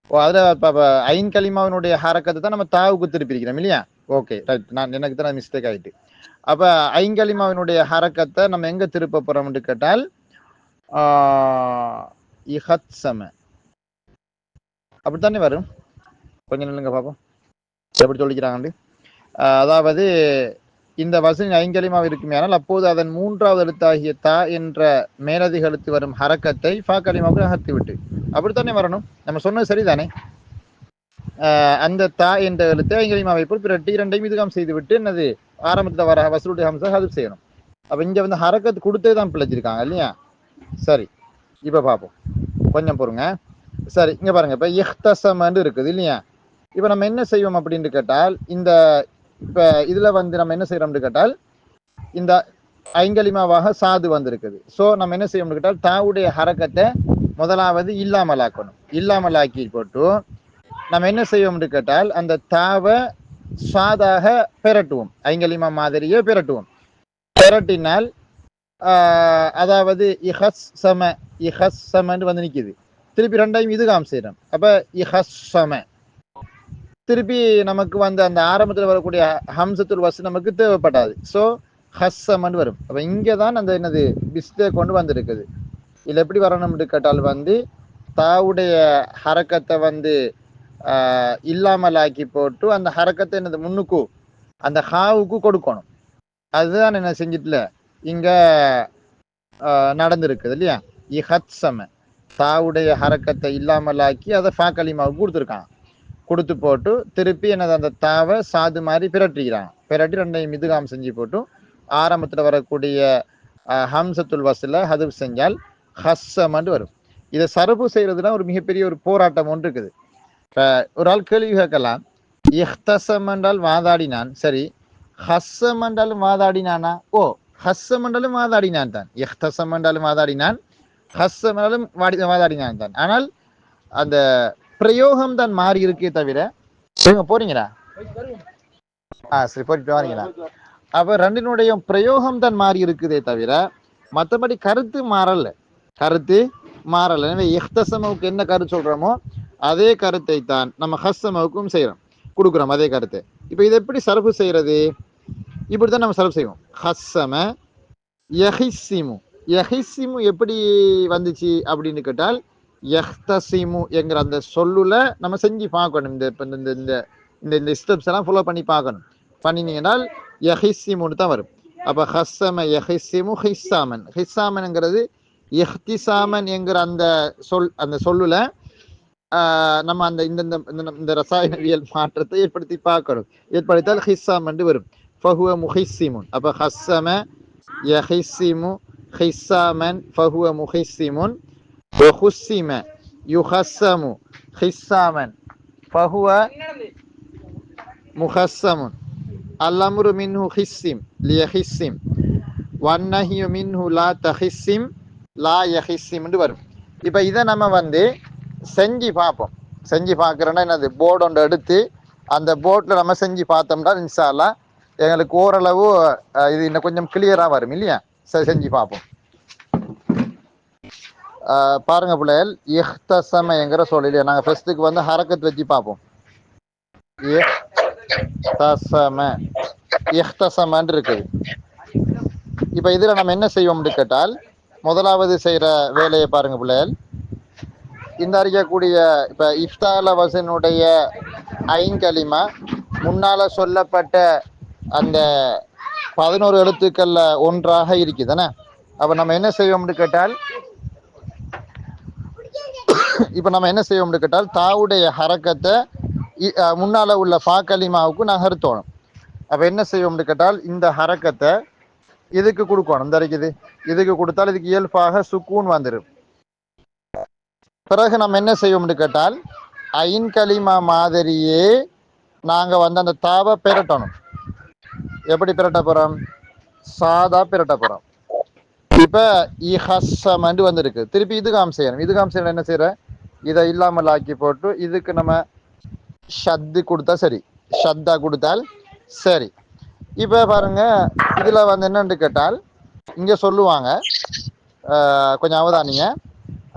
அதுல ஐன் கலிமாவினுடைய ஹரக்கத்தை தான் நம்ம தாவுக்கு திருப்பியிருக்கிறோம் இல்லையா. ஓகே ரைட், நான் எனக்கு தான் மிஸ்டேக் ஆயிட்டு. அப்ப ஐங்கலிமாவினுடைய ஹரக்கத்தை நம்ம எங்க திருப்ப போறோம்னு கேட்டால் இஹத்ஸம அப்படித்தானே வரும். கொஞ்சம் நில்லுங்க பார்ப்போம் எப்படி சொல்லிக்கிறாங்க. அதாவது இந்த வசன் ஐங்கலிமாவை இருக்குமே, ஆனால் அப்போது அதன் மூன்றாவது எழுத்தாகிய தா என்ற மேலதிக எழுத்து வரும் ஹரக்கத்தை ஃபா கலிமாவுக்கு நகர்த்தி விட்டு அப்படித்தானே வரணும். நம்ம சொன்னது சரிதானே. அந்த தா என்ற எழுத்தை ஐங்கலிமாவை போல் பிரட்டி இரண்டையும் இதுகாம் செய்து விட்டு என்னது ஆரம்பத்தில் வர வசூலுடைய ஹம்சா அது செய்யணும். அப்ப இங்க வந்து ஹரக்கத்து கொடுத்தே தான் பிழைச்சிருக்காங்க இல்லையா. சரி, இப்ப பார்ப்போம், கொஞ்சம் பொறுங்க. சரி, இங்க பாருங்க, இப்ப இஹ்தஸமன்னு இருக்குது இல்லையா. இப்ப நம்ம என்ன செய்வோம் அப்படின்னு கேட்டால் இந்த இப்ப இதுல வந்து நம்ம என்ன செய்யறோம்னு கேட்டால் இந்த ஐங்கலிமாவாக சாது வந்திருக்குது. சோ நம்ம என்ன செய்யணும்னு கேட்டால் தாவுடைய ஹரக்கத்தை முதலாவது இல்லாமலாக்கணும். இல்லாமலாக்கி போட்டு நம்ம என்ன செய்வோம்னு கேட்டால் அந்த தாவை சாதாக பெரட்டுவோம். ஐங்கலிமா மாதிரியே பெரட்டுவோம். பெரட்டினால் அதாவது இஹஸ்ஸமன்னு வந்து நிக்குது. திருப்பி ரெண்டையும் இதுகாம் செய்யறோம். அப்ப இஹஸ்ஸம திருப்பி நமக்கு வந்து அந்த ஆரம்பத்தில் வரக்கூடிய ஹம்சத்துல் வஸ் நமக்கு தேவைப்படாது. ஸோ ஹஸ்ஸமன்னு வரும். அப்ப இங்கதான் அந்த என்னது பிஸ்தே கொண்டு வந்திருக்குது. இதுல எப்படி வரணும்னு கேட்டால் வந்து தாவுடைய ஹரக்கத்தை வந்து இல்லாமலாக்கி போட்டு அந்த ஹரக்கத்தை என்னது முன்னுக்கு அந்த ஹாவுக்கு கொடுக்கணும். அதுதான் என்ன செஞ்சிட்டுல இங்க நடந்திருக்குது இல்லையா. இஹத்ஸம தாவுடைய ஹரக்கத்தை இல்லாமலாக்கி அதை ஃபா கலிமாவுக்கு கொடுத்துருக்காங்க. கொடுத்து போட்டு திருப்பி என்னது அந்த தாவை சாது மாதிரி பிரட்டிக்கிறாங்க. பிரட்டி ரெண்டையும் இதுகாம் செஞ்சு போட்டு ஆரம்பத்தில் வரக்கூடிய ஹம்சத்துல் வஸ்ல ஹதுப் செஞ்சால் ஹஸ்ஸமன்னு வரும். இதை சரபு செய்யறதுனா ஒரு மிகப்பெரிய ஒரு போராட்டம் ஒன்று இருக்குது. இப்போ ஒரு ஆள் கேள்வி கேட்கலாம், இஹ்தஸம் என்றால் வாதாடினான், சரி ஹஸ்ஸம் என்றாலும் வாதாடினானா? ஓ, ஹஸ்ஸம் என்றாலும் வாதாடினான் தான், இஹ்தசம் என்றாலும் வாதாடினான், ஹஸ்ஸம் என்றாலும் வாதாடினான் தான். ஆனால் அந்த பிரயோகம் தான் மாறி இருக்கே தவிர, போறீங்களா? சரி, போயிட்டு வாரீங்களா? அப்ப ரெண்டினுடைய பிரயோகம் தான் மாறி இருக்குதே தவிர மற்றபடி கருத்து மாறல, கருத்து மாறல. எனவே இஹ்தசமவுக்கு என்ன கருத்து சொல்றோமோ அதே கருத்தை தான் நம்ம ஹஸ்ஸமவுக்கும் செய்யறோம், கொடுக்குறோம் அதே கருத்தை. இப்ப இதை எப்படி சர்ஃபு செய்யறது? இப்படித்தான் நம்ம சர்ஃப் செய்வோம். ஹஸ்ஸம யஹிஸ்ஸிமு, யஹிஸ்ஸிமு எப்படி வந்துச்சு அப்படின்னு கேட்டால், யஹ்தசிமு என்கிற அந்த சொல்லுல நம்ம செஞ்சு பார்க்கணும். இந்த ஸ்டெப்ஸ் எல்லாம் ஃபாலோ பண்ணி பார்க்கணும். பண்ணினீங்கன்னால் யஹிஸ்ஸிமுன்னு தான் வரும். அப்ப ஹஸ்ஸம யஹிஸ்ஸிமு ஹிஸ்ஸாமன், ஹிஸ்ஸாமன்ங்கிறது இஹ்திசாமன் என்கிற அந்த சொல்லுல நம்ம அந்த இந்த ரசாயனவியல் மாற்றத்தை ஏற்படுத்தி பார்க்கணும். ஏற்படுத்தால் ஹிஸ்ஸாமன் வரும். ஃபஹுவ முஹிஸ்ஸிமுன். அப்ப ஹஸ்ஸம யஹிஸ்ஸிமு ஹிஸ்ஸாமன் ஃபஹுவ முஹிஸ்ஸிமுன். வஹுஸ்ஸிம யுஹஸ்ஸமு ஹிஸ்ஸாமன் ஃபஹுவ முஹஸ்ஸமுன். அல்-அம்ரு மின்ஹு ஹிஸ்ஸிம் லியஹிஸ்ஸிம் வன்னஹியு மின்ஹு லா தஹிஸ்ஸிம் லா யஹிஸ்ஸிம் என்று வரும். இப்ப இதை நம்ம செஞ்சு பார்ப்போம். செஞ்சு பார்க்குறோன்னா என்னது, போர்டு ஒன்று எடுத்து அந்த போர்டில் நம்ம செஞ்சு பார்த்தோம்னா இன்ஷா அல்லாஹ் எங்களுக்கு ஓரளவு இது இன்னும் கொஞ்சம் கிளியராக வரும் இல்லையா? சரி, செஞ்சு பார்ப்போம். பாருங்க பிள்ளைகள், இஹ்தசம என்கிற சொல்லிலையா, நாங்கள் ஃபர்ஸ்ட்டுக்கு ஹரக்கத் வச்சு பார்ப்போம். இஹ்தசம, இஹ்தசமன்னு இருக்குது. இப்போ இதில் நம்ம என்ன செய்வோம்னு கேட்டால், முதலாவது செய்கிற வேலையை பாருங்க பிள்ளைகள். இந்த அறியக்கூடிய இப்போ இஃப்தால வசனுடைய ஐங்கலிமா முன்னால சொல்லப்பட்ட அந்த 11 எழுத்துக்கள்ல ஒன்றாக இருக்குதானே. அப்ப நம்ம என்ன செய்வோம்னு கேட்டால், தாவுடைய ஹரக்கத்தை முன்னால உள்ள ஃபாக்கலிமாவுக்கு நகர்த்தணும். அப்ப என்ன செய்வோம்னு கேட்டால், இந்த ஹரக்கத்தை இதுக்கு கொடுக்கணும். இந்த இருக்குது இதுக்கு கொடுத்தால் இதுக்கு இயல்பாக சுக்கூன் வந்துடும். பிறகு நம்ம என்ன செய்வோம்னு கேட்டால், ஐன் கலிமா மாதிரியே நாங்க அந்த தாவை பெரட்டணும். எப்படி பெரட்ட போறோம்? சாதா பெரட்ட போறோம். இப்ப இஹஸ்ஸமன்னு வந்திருக்கு. திருப்பி இதுகாம் செய்யணும். இதுகாம் செய்யணும். என்ன செய்யற, இதை இல்லாமல் ஆக்கி போட்டு இதுக்கு நம்ம ஷத்து கொடுத்தா சரி, ஷத்தா கொடுத்தால் சரி. இப்ப பாருங்க, இதுல என்னன்னு கேட்டால், இங்க சொல்லுவாங்க, கொஞ்சம் அவதானிங்க.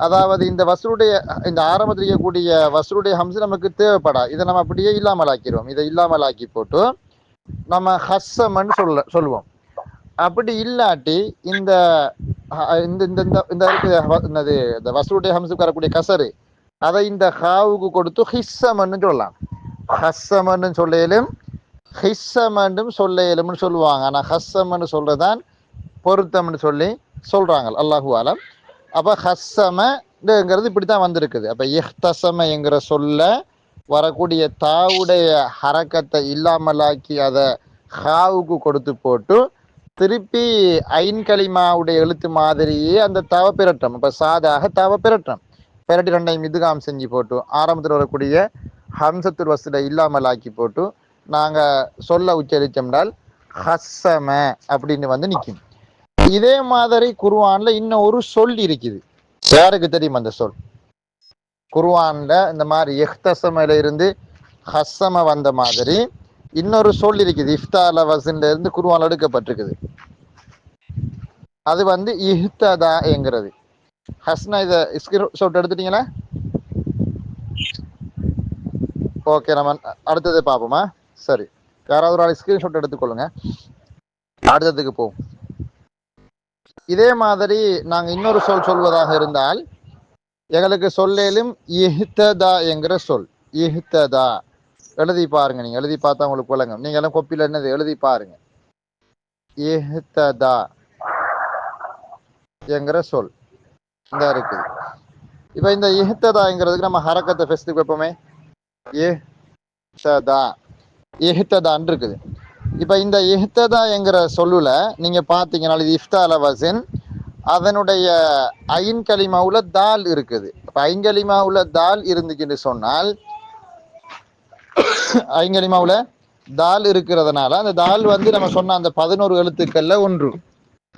அதாவது இந்த வஸ்ருடைய, இந்த ஆரம்பத்தில் இருக்கக்கூடிய வஸ்ருடைய ஹம்ஸ் நமக்கு தேவைப்படா. இதை நம்ம அப்படியே இல்லாமல் ஆக்கிடுவோம். இதை இல்லாமல் ஆக்கி போட்டு நம்ம ஹஸ்ஸமன்னு சொல்லுவோம். அப்படி இல்லாட்டி இந்த வஸ்ருடைய ஹம்ஸுக்கு வரக்கூடிய கசரு அதை இந்த ஹாவுக்கு கொடுத்து ஹிஸ்ஸமன்னு சொல்லலாம். ஹஸ்ஸமன்னு சொல்லையிலும் ஹிஸ்ஸமன்னும் சொல்லையிலும்னு சொல்லுவாங்க. ஆனா ஹஸ்ஸமன்னு சொல்றதான் பொருத்தம்னு சொல்றாங்க. அல்லாஹு ஆலம். அப்ப ஹஸ்ஸமங்கிறது இப்படித்தான் வந்திருக்குது. அப்ப இஹ்தசம என்கிற சொல்ல வரக்கூடிய தாவுடைய ஹரக்கத்தை இல்லாமலாக்கி அதை ஹாவுக்கு கொடுத்து போட்டு திருப்பி ஐன் கலிமாவுடைய எழுத்து மாதிரியே அந்த தவ பிரட்டம். இப்ப சாதாக தவ பிரட்டம் பிரட்டி ரெண்டையும் இதுகாம் செஞ்சு போட்டு ஆரம்பத்தில் வரக்கூடிய ஹம்சத்துல் வஸ்ல இல்லாமலாக்கி போட்டு நாங்க சொல்ல உச்சரித்தோம்னால் ஹஸ்ஸம அப்படின்னு நிற்கும். இதே மாதிரி குர்ஆன்ல இன்னும் ஒரு சொல் இருக்குது. யாருக்கு தெரியும் அந்த சொல்? குர்ஆன்ல இந்த மாதிரி இஹ்தசமல இருந்து ஹஸ்ஸம வந்த மாதிரி இன்னொரு சொல் இருக்குது. இஃப்தால வசன்ல இருந்து குர்ஆன்ல எடுக்கப்பட்டிருக்குது. அது இஹ்ததா என்கிறது. ஹஸ்னா இதை ஸ்கிரீன்ஷாட் எடுத்துட்டீங்களா? ஓகே, நம்ம அடுத்தது பார்ப்போமா? சரி, யாராவது ஒரு ஸ்கிரீன்ஷாட் எடுத்துக்கொள்ளுங்க. அடுத்ததுக்கு போவோம். இதே மாதிரி நாங்க இன்னொரு சொல் சொல்வதாக இருந்தால் எங்களுக்கு சொல்லேலும் இஹ்ததா என்கிற சொல். இஹ்ததா எழுதி பாருங்க. நீங்க எழுதி பார்த்தா உங்களுக்கு விளங்க. நீங்க எல்லாம் கொப்பில என்னது எழுதி பாருங்க. இஹ்ததா என்கிற சொல் இந்த இருக்குது. இப்ப இந்த இஹ்ததாங்கிறதுக்கு நம்ம ஹரக்கத்தை ஃபர்ஸ்ட் வைப்போமே. இஹ்ததா, இஹ்ததான் இருக்குது. இப்ப இந்த இஹ்ததா என்கிற சொல்லுல நீங்க பாத்தீங்கன்னா இது இஃப்தால வசன், அதனுடைய ஐன் கலிமாவுல தால் இருக்குது. அப்ப ஐங்கலிமாவுல தால் இருந்துச்சுன்னு சொன்னால், ஐங்கலிமாவுல தால் இருக்கிறதுனால அந்த தால் நம்ம சொன்ன அந்த 11 எழுத்துக்கள்ல ஒன்று.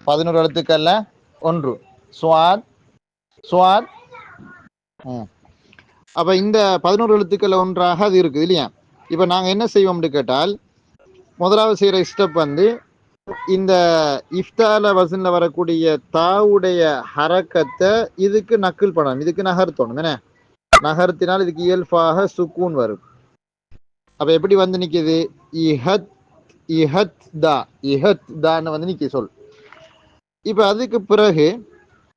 11 எழுத்துக்கள்ல ஒன்று. சுவாத் சுவாத். அப்ப இந்த 11 எழுத்துக்கள் ஒன்றாக அது இருக்குது இல்லையா? இப்ப நாங்க என்ன செய்வோம்னு கேட்டால், முதலாவது செய்யற ஸ்டெப் வந்து இந்த இஃப்தால வசன்ல வரக்கூடிய தாவுடைய ஹரக்கத்தை இதுக்கு நக்கில் பண்ணணும், இதுக்கு நகர்த்தணும். என்ன நகர்த்தினால் இதுக்கு இயல்பாக சுக்கூன் வரும். அப்ப எப்படி வந்து நிக்குது? இஹத் இஹத் தா, இஹத் தான்னு வந்து நிக்க சொல். இப்ப அதுக்கு பிறகு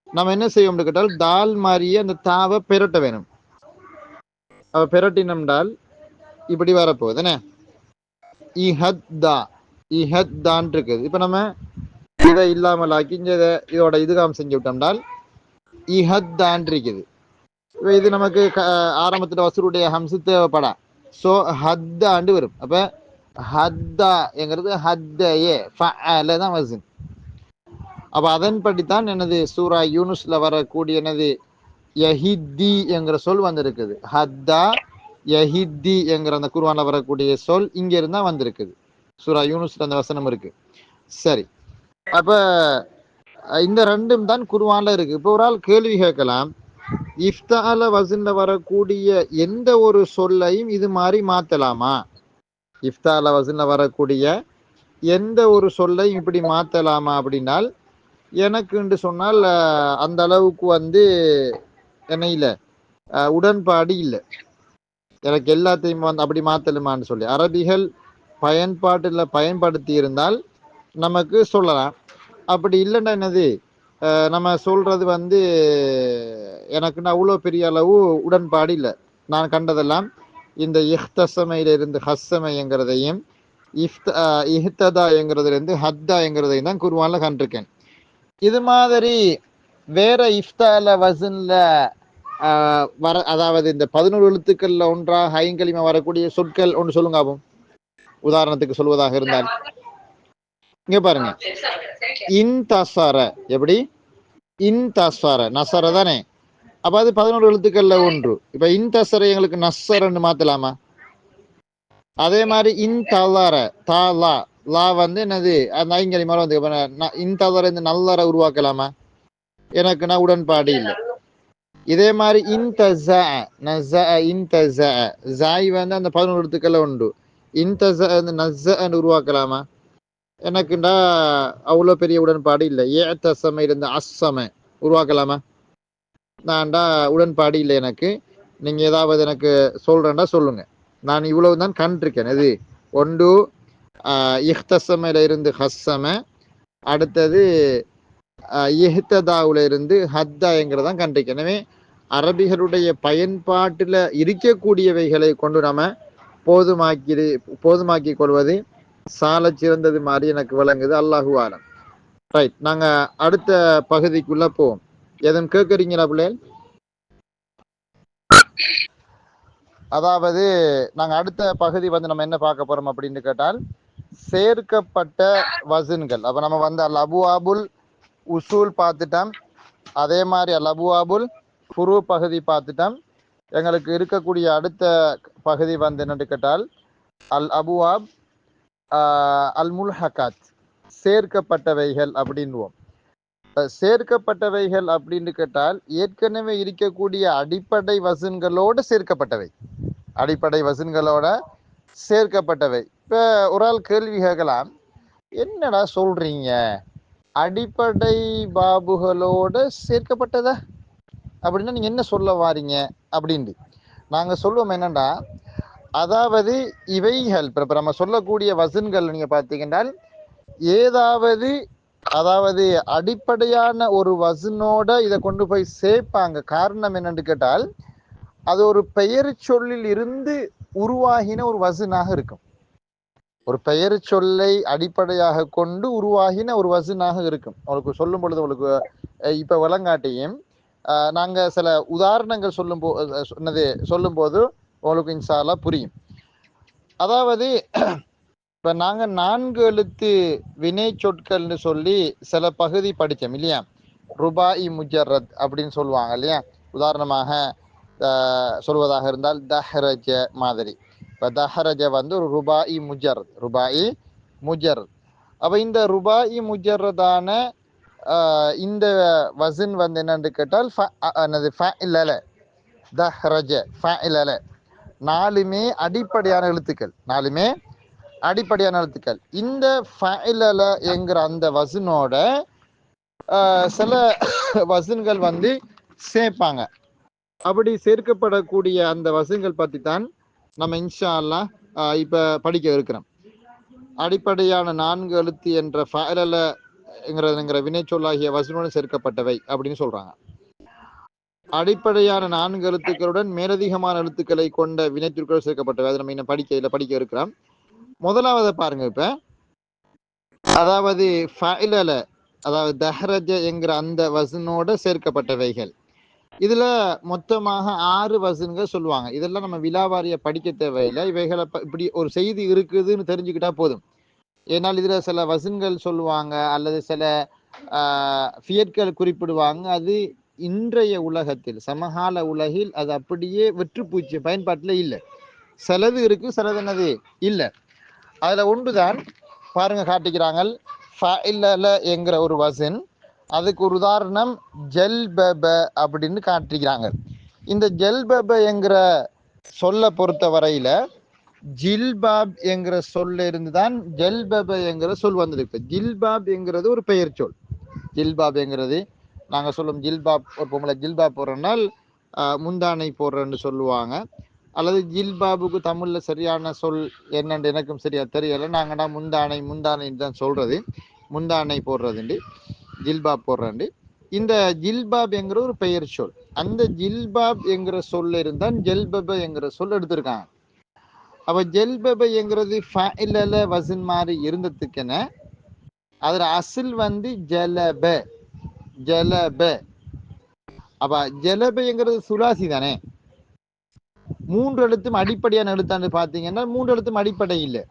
நம்ம என்ன செய்வோம்னு கேட்டால், தால் மாதிரியே அந்த தாவை பெரட்ட வேணும். அவ பெரட்டினம்டால் இப்படி வரப்போகுது. என்ன இஹத் தா, இஹத் தான் இருக்குது. இப்ப நம்ம இதை இல்லாமல் ஆக்கி இதோட இதுகாம் செஞ்சு விட்டோம்னால் இஹத் தான் இருக்குது. இப்ப இது நமக்கு ஆரம்பத்துல வசூருடைய ஹம்சு தேவைப்படா. சோ ஹத்தாண்டு வரும். அப்ப ஹத்தா என்கிறது ஹத்தயே ஃபஅல தான் வசன். அப்ப அதன்படித்தான் எனது சூரா யூனுஸ்ல வரக்கூடிய எனது யஹித்தி என்கிற சொல் வந்திருக்குது. ஹத்தா யஹித்தி என்கிற அந்த குர்ஆன்ல வரக்கூடிய சொல் இங்க இருந்தா வந்திருக்குது. சூரா யூனுஸ்ல அந்த வசனம் இருக்கு. சரி, அப்ப இந்த ரெண்டும் தான் குர்ஆன்ல இருக்கு. இப்போ ஒரு ஆள் கேள்வி கேட்கலாம், இஃப்தால வசன்ல வரக்கூடிய எந்த ஒரு சொல்லையும் இது மாதிரி மாத்தலாமா? இஃப்தால வசன்ல வரக்கூடிய எந்த ஒரு சொல்லையும் இப்படி மாத்தலாமா அப்படின்னால், எனக்குன்னு சொன்னால் அந்த அளவுக்கு வந்து என்ன இல்லை, உடன்பாடு இல்லை. எனக்கு எல்லாத்தையும் வந்து அப்படி மாத்தலுமான்னு சொல்லி அரபிகள் பயன்பாட்டில் பயன்படுத்தி இருந்தால் நமக்கு சொல்லலாம். அப்படி இல்லைன்னா என்னது, நம்ம சொல்றது வந்து எனக்குன்னு அவ்வளோ பெரிய அளவு உடன்பாடு இல்லை. நான் கண்டதெல்லாம் இந்த இஹ்தசமையிலிருந்து ஹஸ்ஸமைங்கிறதையும் இஹ்ததா என்கிறதுலேருந்து ஹத்தா என்கிறதையும் தான் குர்ஆன்ல கண்டிருக்கேன். இது மாதிரி வேற இஃப்தால வசன்ல வர, அதாவது இந்த 11 எழுத்துக்கள்ல ஒன்றாக ஐங்கலிமா வரக்கூடிய சொற்கள் ஒன்று சொல்லுங்க ஆகும். உதாரணத்துக்கு சொல்வதாக இருந்தால் இங்க பாருங்க, இன்தசர. எப்படி? இன்தசர நசர தானே. அப்ப அது 11 எழுத்துக்கள்ல ஒன்று. இப்ப இன்தசர எங்களுக்கு நசரன்னு மாத்தலாமா? அதே மாதிரி இன்தலர தாலா லா வந்து என்னது அந்த ஐங்கலிமா வந்து இன்தலர இந்த நல்லற உருவாக்கலாமா? எனக்கு நான் உடன்பாடு இல்லை. இதே மாதிரி இன்தஸ நஸ இன்தஸ ஜாய் வந்து அந்த 11 எழுத்துக்கள்ல உண்டு. இன்தஸ அந்த நஸன்னு உருவாக்கலாமா? எனக்குண்டா அவ்வளோ பெரிய உடன்பாடு இல்லை. ஏத்தசம இருந்த அஸ்ஸம உருவாக்கலாமா? நான்டா உடன்பாடு இல்லை எனக்கு. நீங்க ஏதாவது எனக்கு சொல்றேன்டா சொல்லுங்க. நான் இவ்வளவு தான் கண்டிருக்கேன். இது ஒன்று இஹ்தசமையில இருந்து ஹஸ்ஸம, அடுத்தது இஹ்ததாவுல இருந்து ஹத்தாங்கிறதான் கண்டிருக்கேன். எனவே அரபிகளுடைய பயன்பாட்டில் இருக்கக்கூடியவைகளை கொண்டு நம்ம போதுமாக்கி கொள்வது சால சிறந்தது மாதிரி எனக்கு விளங்குது. அல்லாஹு ஆலம். ரைட், நாங்க அடுத்த பகுதிக்குள்ள போவோம். எதுவும் கேட்கறீங்களா பிள்ளைகள்? அதாவது நாங்க அடுத்த பகுதி வந்து நம்ம என்ன பார்க்க போறோம் அப்படின்னு கேட்டால், சேர்க்கப்பட்ட வசன்கள். அப்ப நம்ம வந்து அல் அபுவாபுல் உசூல் பார்த்துட்டோம். அதே மாதிரி அல் அபுவாபுல் ஃபுரு பகுதி பார்த்துட்டோம். எங்களுக்கு இருக்கக்கூடிய அடுத்த பகுதி வந்து என்னன்னு கேட்டால் அல் அபுவாப் அல் முல்ஹகாத், சேர்க்கப்பட்டவைகள் அப்படின்வோம். சேர்க்கப்பட்டவைகள் அப்படின்னு கேட்டால் ஏற்கனவே இருக்கக்கூடிய அடிப்படை வசன்களோடு சேர்க்கப்பட்டவை, அடிப்படை வசன்களோட சேர்க்கப்பட்டவை. இப்ப ஒரு ஆள் கேள்வி கேட்கலாம், என்னடா சொல்றீங்க, அடிப்படை பாபுகளோட சேர்க்கப்பட்டதா அப்படின்னா நீங்க என்ன சொல்ல வாரீங்க அப்படின்ட்டு நாங்க சொல்லுவோம். என்னண்டா, அதாவது இவைகள் இப்ப நம்ம சொல்லக்கூடிய வசன்கள் நீங்க பார்த்தீங்கன்னா ஏதாவது, அதாவது அடிப்படையான ஒரு வசனோட இதை கொண்டு போய் சேர்ப்பாங்க. காரணம் என்னன்னு கேட்டால் அது ஒரு பெயர் சொல்லில் இருந்து உருவாகின ஒரு வசனாக இருக்கும். ஒரு பெயர் சொல்லை அடிப்படையாக கொண்டு உருவாகின ஒரு வசனாக இருக்கும். உங்களுக்கு சொல்லும் பொழுது உங்களுக்கு இப்ப விளங்காட்டியும் நாங்க சில உதாரணங்கள் சொல்லும் போது உங்களுக்கு இன்ஷா அல்லாஹ் புரியும். அதாவது இப்ப நாங்க 4 எழுத்து வினை சொற்கள்னு சொல்லி சில பகுதி படித்தோம் இல்லையா? ருபாஇ முஜர்ரத் அப்படின்னு சொல்லுவாங்க இல்லையா? உதாரணமாக சொல்வதாக இருந்தால் தஹ்ரஜ மாதிரி. இப்போ தஹ்ரஜ வந்து ஒரு ருபாஇ முஜர்ரத், ருபாஇ முஜர்ரத். அப்ப இந்த ருபாஇ முஜர்ரதான இந்த வசன் வந்து என்னன்னு கேட்டால் தஹ்ரஜ ஃபஅலல நாலுமே அடிப்படையான எழுத்துக்கள், நாலுமே அடிப்படையான எழுத்துக்கள். இந்த ஃபஅலல என்கிற அந்த வசனோட சில வசன்கள் வந்து சேர்ப்பாங்க. அப்படி சேர்க்கப்படக்கூடிய அந்த வசனங்கள் பற்றி தான் நம்ம இன்ஷா அல்லாஹ் இப்ப படிக்க இருக்கிறோம். அடிப்படையான 4 எழுத்து என்ற ஃபஅலல என்கிற வினைச்சொல்லாகிய வசனோடு சேர்க்கப்பட்டவை அப்படின்னு சொல்றாங்க. அடிப்படையான 4 எழுத்துக்களுடன் மேலதிகமான எழுத்துக்களை கொண்ட வினைத்திற்குள் சேர்க்கப்பட்டவை. அதை நம்ம இன்னும் படிக்க இருக்கிறோம். முதலாவது பாருங்க. இப்ப அதாவது ஃபஅலல, அதாவது தஹ்ரஜ என்கிற அந்த வசனோட சேர்க்கப்பட்டவைகள். இதுல மொத்தமாக 6 வசன்கள் சொல்லுவாங்க. இதெல்லாம் நம்ம விலாவாரிய படிக்க தேவையில்லை. இவைகளை இப்படி ஒரு செய்தி இருக்குதுன்னு தெரிஞ்சுக்கிட்டா போதும். ஏன்னால் இதுல சில வசன்கள் சொல்லுவாங்க அல்லது சில ஃபியட்கள் குறிப்பிடுவாங்க. அது இன்றைய உலகத்தில், சமகால உலகில் அது அப்படியே வெற்றுப்பூச்சி பயன்பாட்டில் இல்லை. சிலது இருக்கு, சிலது என்னது இல்லை. அதுல ஒன்றுதான் பாருங்க காட்டிக்கிறாங்க. ஃபஅலல என்கிற ஒரு வசன், அதுக்கு ஒரு உதாரணம் ஜல்பப அப்படின்னு காட்டிக்கிறாங்க. இந்த ஜல்பப என்கிற சொல்ல பொறுத்த வரையில ஜில்பாப் என்கிற சொல்ல இருந்துதான் ஜல்பப என்கிற சொல் வந்திருக்கு. ஜில்பாப் என்கிறது ஒரு பெயர் சொல். ஜில்பாப் என்கிறது நாங்க சொல்லும் ஜில்பாப், ஒரு பொம்பளை ஜில்பாப் போடுறனால் முந்தானை போடுறன்னு சொல்லுவாங்க. அல்லது ஜில்பாபுக்கு தமிழ்ல சரியான சொல் என்னன்னு எனக்கும் சரியா தெரியல. நாங்கடா முந்தானைன்னு தான் சொல்றது. முந்தானை போடுறதுண்டு, ஜில்பாப் போடுறண்டு. இந்த ஜில்பாப் என்கிற ஒரு பெயர் சொல். அந்த ஜில்பாப் என்கிற சொல்ல இருந்தான் ஜல்பப என்கிற சொல் எடுத்திருக்காங்க. அப்ப ஜல்பப என்கிறது ஃபஅலல வசன் மாதிரி இருந்ததுக்குன அதுல அசில் வந்து ஜலப. அப்ப ஜலப என்கிறது சுலாசி தானே. 3 எழுத்தும் அடிப்படையான எழுத்தான்னு பாத்தீங்கன்னா 3 எழுத்தும் அடிப்படை இல்லை.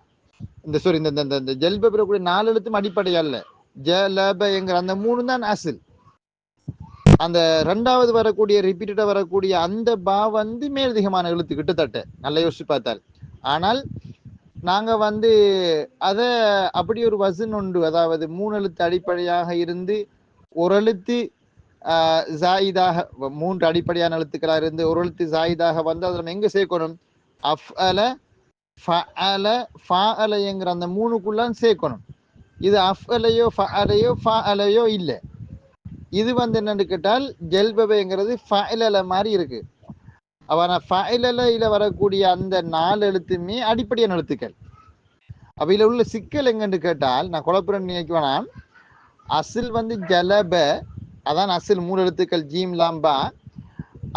இந்த சாரி இந்த ஜல்பப கூட 4 எழுத்தும் அடிப்படை அல்ல. ஜலப என்கிற அந்த 3 தான் அசில். அந்த 2வது வரக்கூடிய ரிப்பீட்டடா வரக்கூடிய அந்த பா வந்து மேலதிகமான எழுத்து கிட்டத்தட்ட நல்லா யோசிச்சு பார்த்தால். ஆனால் நாங்க வந்து அத அப்படி ஒரு வசன் உண்டு. அதாவது 3 எழுத்து அடிப்படையாக இருந்து ஒரு எழுத்து ஜாயிதாக, 3 அடிப்படையான எழுத்துக்களாக இருந்து ஒரு எழுத்து ஜாயிதாக வந்து அதை நம்ம எங்க சேர்க்கணும்? அஃஅல, ஃபஅல, ஃபஅல என்கிற அந்த 3க்குள்ளான் சேர்க்கணும். இது அஃஅலையோ ஃபஅலையோ ஃபஅலையோ இல்லை. இது வந்து என்னன்னு கேட்டால் ஜல்பபங்கிறது ஃபஅலல மாதிரி இருக்கு. அவன ஃபஅலல வரக்கூடிய அந்த 4 எழுத்துமே அடிப்படையான எழுத்துக்கள். அப்ப இதுல உள்ள சிக்கல் எங்கன்னு கேட்டால், நான் குழப்பறேன்னு நினைக்குவேனா, அசில் வந்து ஜலப, அதான் அசில் 3 எழுத்துக்கள் ஜீம் லாம்பா.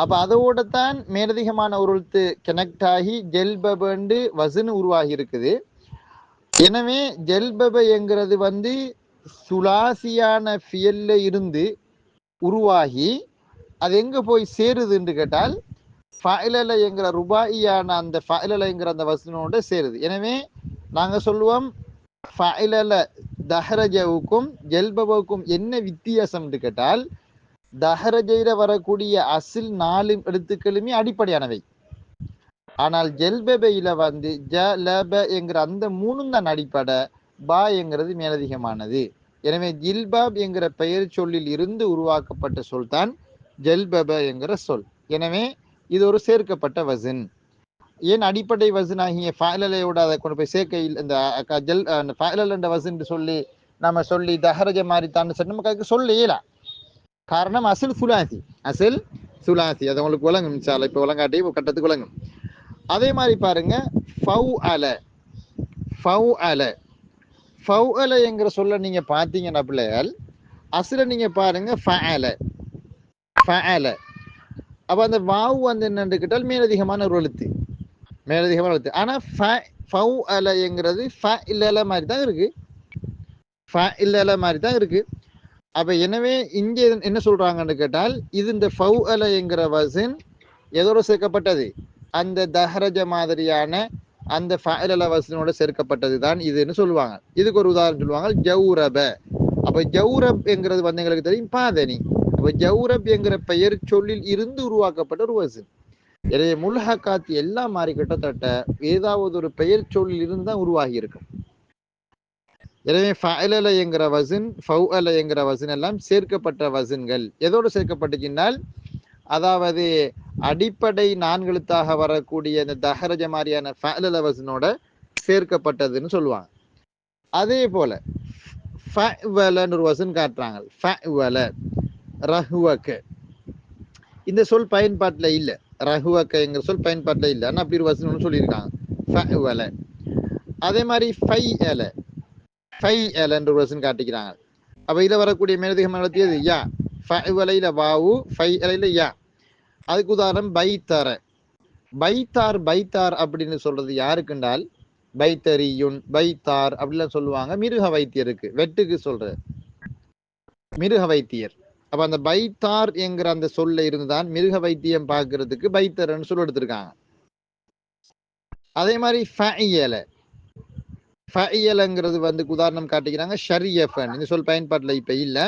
அப்ப அதோட தான் மேலதிகமான ஒரு எழுத்து கனெக்ட் ஆகி ஜல்பபண்டு வசன் உருவாகி இருக்குது. எனவே ஜல்பப என்கிறது வந்து சுலாசியான ஃபியல்ல இருந்து உருவாகி அது எங்க போய் சேருதுன்னு கேட்டால் ஃபஅலல என்கிற ருபாயியான அந்த ஃபஅலல என்கிற அந்த வசனோட சேருது. எனவே நாங்க சொல்லுவோம் ஃபஅலல தஹ்ரஜவுக்கும் ஜல்பபவுக்கும் என்ன வித்தியாசம் என்று கேட்டால், தஹ்ரஜைல வரக்கூடிய அசில் 4 எழுத்துக்களுமே அடிப்படையானவை. ஆனால் ஜல்பபையில வந்து ஜலப என்கிற அந்த 3 தான் அடிப்படை, பா என்கிறது மேலதிகமானது. எனவே ஜில்பாப் என்கிற பெயர் சொல்லில் இருந்து உருவாக்கப்பட்ட சொல் தான் ஜல்பப என்கிற சொல். எனவே இது ஒரு சேர்க்கப்பட்ட வசன். ஏன் அடிப்படை வசன் ஆகிய ஃபஅலலையோட அதை கொண்டு போய் சேர்க்க இந்த ஃபஅலல் என்ற வசன் சொல்லி நம்ம சொல்லி தஹரஜ மாதிரி தான் நமக்கு அதுக்கு சொல்ல இயலாம். காரணம் அசில் சுலாசி. அது உங்களுக்கு விளங்கும். இப்போ விளங்காட்டி கட்டத்துக்கு விளங்கும். அதே மாதிரி பாருங்க ஃபஅல என்கிற சொல்ல நீங்க பாத்தீங்கன்னா பிள்ளைகள் அசில நீங்க பாருங்க ஃபஅல. அப்ப அந்த வாவு வந்து என்னன்னு கேட்டால் மேலதிகமான ஒரு எழுத்து. ஆனா ஃபஅல என்கிறது ஃபஅலல மாதிரி தான் இருக்கு. அப்ப எனவே இங்கே என்ன சொல்றாங்கன்னு கேட்டால், இது இந்த ஃபஅல என்கிற வசன் எதோட சேர்க்கப்பட்டது? அந்த தஹ்ரஜ மாதிரியான அந்த ஃபஅலல வசனோட சேர்க்கப்பட்டது தான் இதுன்னு சொல்லுவாங்க. இதுக்கு ஒரு உதாரணம் சொல்லுவாங்க, ஜௌரப. அப்ப ஜௌரப் என்கிறது வந்து எங்களுக்கு தெரியும் பாதனி. அப்ப ஜௌரப் என்கிற பெயர் சொல்லில் இருந்து உருவாக்கப்பட்ட ஒரு வசன். எனவே முல்ஹகாத் எல்லாம் மாறி கிட்டத்தட்ட ஏதாவது ஒரு பெயர் சொல்லில் இருந்து தான் உருவாகி இருக்கும். எனவே ஃபஅலல என்கிற வசன், ஃபௌஅல என்கிற வசன் எல்லாம் சேர்க்கப்பட்ட வசன்கள். எதோடு சேர்க்கப்பட்டுச்சுன்னால், அதாவது அடிப்படை நான்கெழுத்தாக வரக்கூடிய இந்த தஹரஜ மாதிரியான ஃபஅலல வசனோட சேர்க்கப்பட்டதுன்னு சொல்லுவாங்க. அதே போல ஃபஅவலன்னு ஒரு வசன் காட்டுறாங்க. ஃபஅவல, ரஹுவக, இந்த சொல் பயன்பாட்டில் இல்லை. ரஹுவக என்கிற சொல் பயன்பாட்டில் இல்லை. ஆனால் அப்படி ஒரு வசனம் சொல்லியிருக்காங்க, ஃபஅவல. அதே மாதிரி ஃபைஅல, ஃபைஅல என்ற ஒரு வசன் காட்டிக்கிறாங்க. அப்ப இதில் வரக்கூடிய மேலதிகம் நடத்தியது யா. ஃபஅவலையில வாவு, ஃபைஅலையில யா. அதுக்கு உதாரணம் பைத்தர. பைத்தார், பைத்தார் அப்படின்னு சொல்றது யாருக்குண்டால் பைத்தரியுன், பைத்தார் அப்படிலாம் சொல்லுவாங்க மிருக வைத்தியருக்கு, வெட்டுக்கு சொல்ற மிருக வைத்தியர். அப்ப அந்த பைத்தார் என்கிற அந்த சொல்ல இருந்துதான் மிருக வைத்தியம் பார்க்கறதுக்கு பைத்தர்ன்னு சொல்ல எடுத்திருக்காங்க. அதே மாதிரி ஃபஇயல, ஃபஇயலங்கிறது வந்து உதாரணம் காட்டிக்கிறாங்க ஷரியஃபன். இந்த சொல் பயன்பாட்டில் இப்ப இல்ல.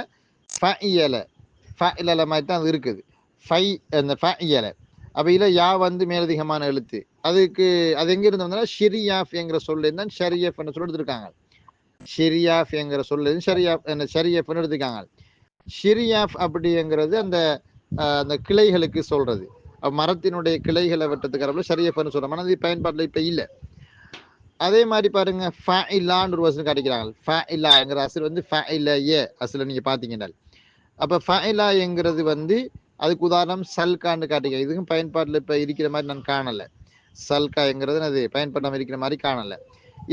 ஃபஇயல, ஃபஇலல மாதிரி தான் அது இருக்குது. ஃபை அந்த ஃபஇயல. அப்ப இதுல யா வந்து மேலதிகமான எழுத்து. அதுக்கு அது எங்க இருந்து வந்தா ஷிரியாஃப் என்கிற சொல்ல இருந்தால் ஷரியஃப் சொல்ல எடுத்திருக்காங்க. ஷிரியாஃப் என்கிற சொல்ல ஷரியாஃப் ஷரியஃப் எடுத்திருக்காங்க. ஷிரியாஃப் அப்படிங்கிறது அந்த அந்த கிளைகளுக்கு சொல்றது. மரத்தினுடைய கிளைகளை வெட்டத்துக்கு ஷரியஃப்னு சொல்றோம். ஆனால் இது பயன்பாட்டில் இப்ப இல்லை. அதே மாதிரி பாருங்க ஃபஇலான்னு ஒரு வசனம் காட்டிக்கிறாங்க. ஃபஇலாங்கிற அசல் வந்து ஃபஇலய அசல நீங்க பாத்தீங்கன்னா. அப்ப ஃபஇலா என்கிறது வந்து அதுக்கு உதாரணம் சல்கான்னு காட்டிக்க. இதுக்கும் பயன்பாட்டில் இப்ப இருக்கிற மாதிரி நான் காணல. சல்கா என்கிறது அது பயன்படாம இருக்கிற மாதிரி காணல.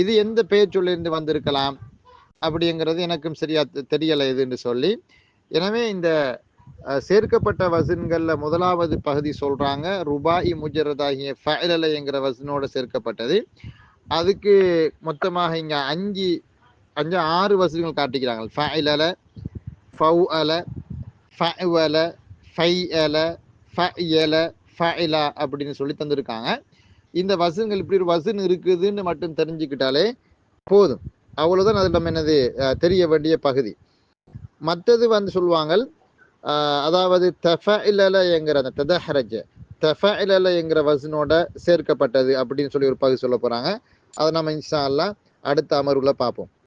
இது எந்த பெயர் சொல்லிருந்து வந்திருக்கலாம் அப்படிங்கிறது எனக்கும் சரியா தெரியலை இதுன்னு சொல்லி. எனவே இந்த சேர்க்கப்பட்ட வசன்கள்ல முதலாவது பகுதி சொல்றாங்க ருபாயி முஜரதாகிய ஃபஅலல என்கிற வசனோட சேர்க்கப்பட்டது. அதுக்கு மொத்தமாக இங்க ஆறு வசனங்கள் காட்டிக்கிறாங்க. ஃபஅலல, ஃபௌஅல, ஃபஅவல, ஃபைஅல, ஃபஇயல, ஃபஇலா அப்படின்னு சொல்லி தந்திருக்காங்க. இந்த வசனங்கள் இப்படி ஒரு வசன் இருக்குதுன்னு மட்டும் தெரிஞ்சுக்கிட்டாலே போதும். அவ்வளவுதான் அது நம்ம என்னது தெரிய வேண்டிய பகுதி. மற்றது வந்து சொல்லுவாங்க, அதாவது தஃபஇலல என்கிற அந்த ததஹரஜ, தஃபஇலல என்கிற வசனோட சேர்க்கப்பட்டது அப்படின்னு சொல்லி ஒரு பகுதி சொல்ல போறாங்க. அதை நம்ம இன்ஷா அல்லாஹ் அடுத்த அமர்வுல பார்ப்போம்.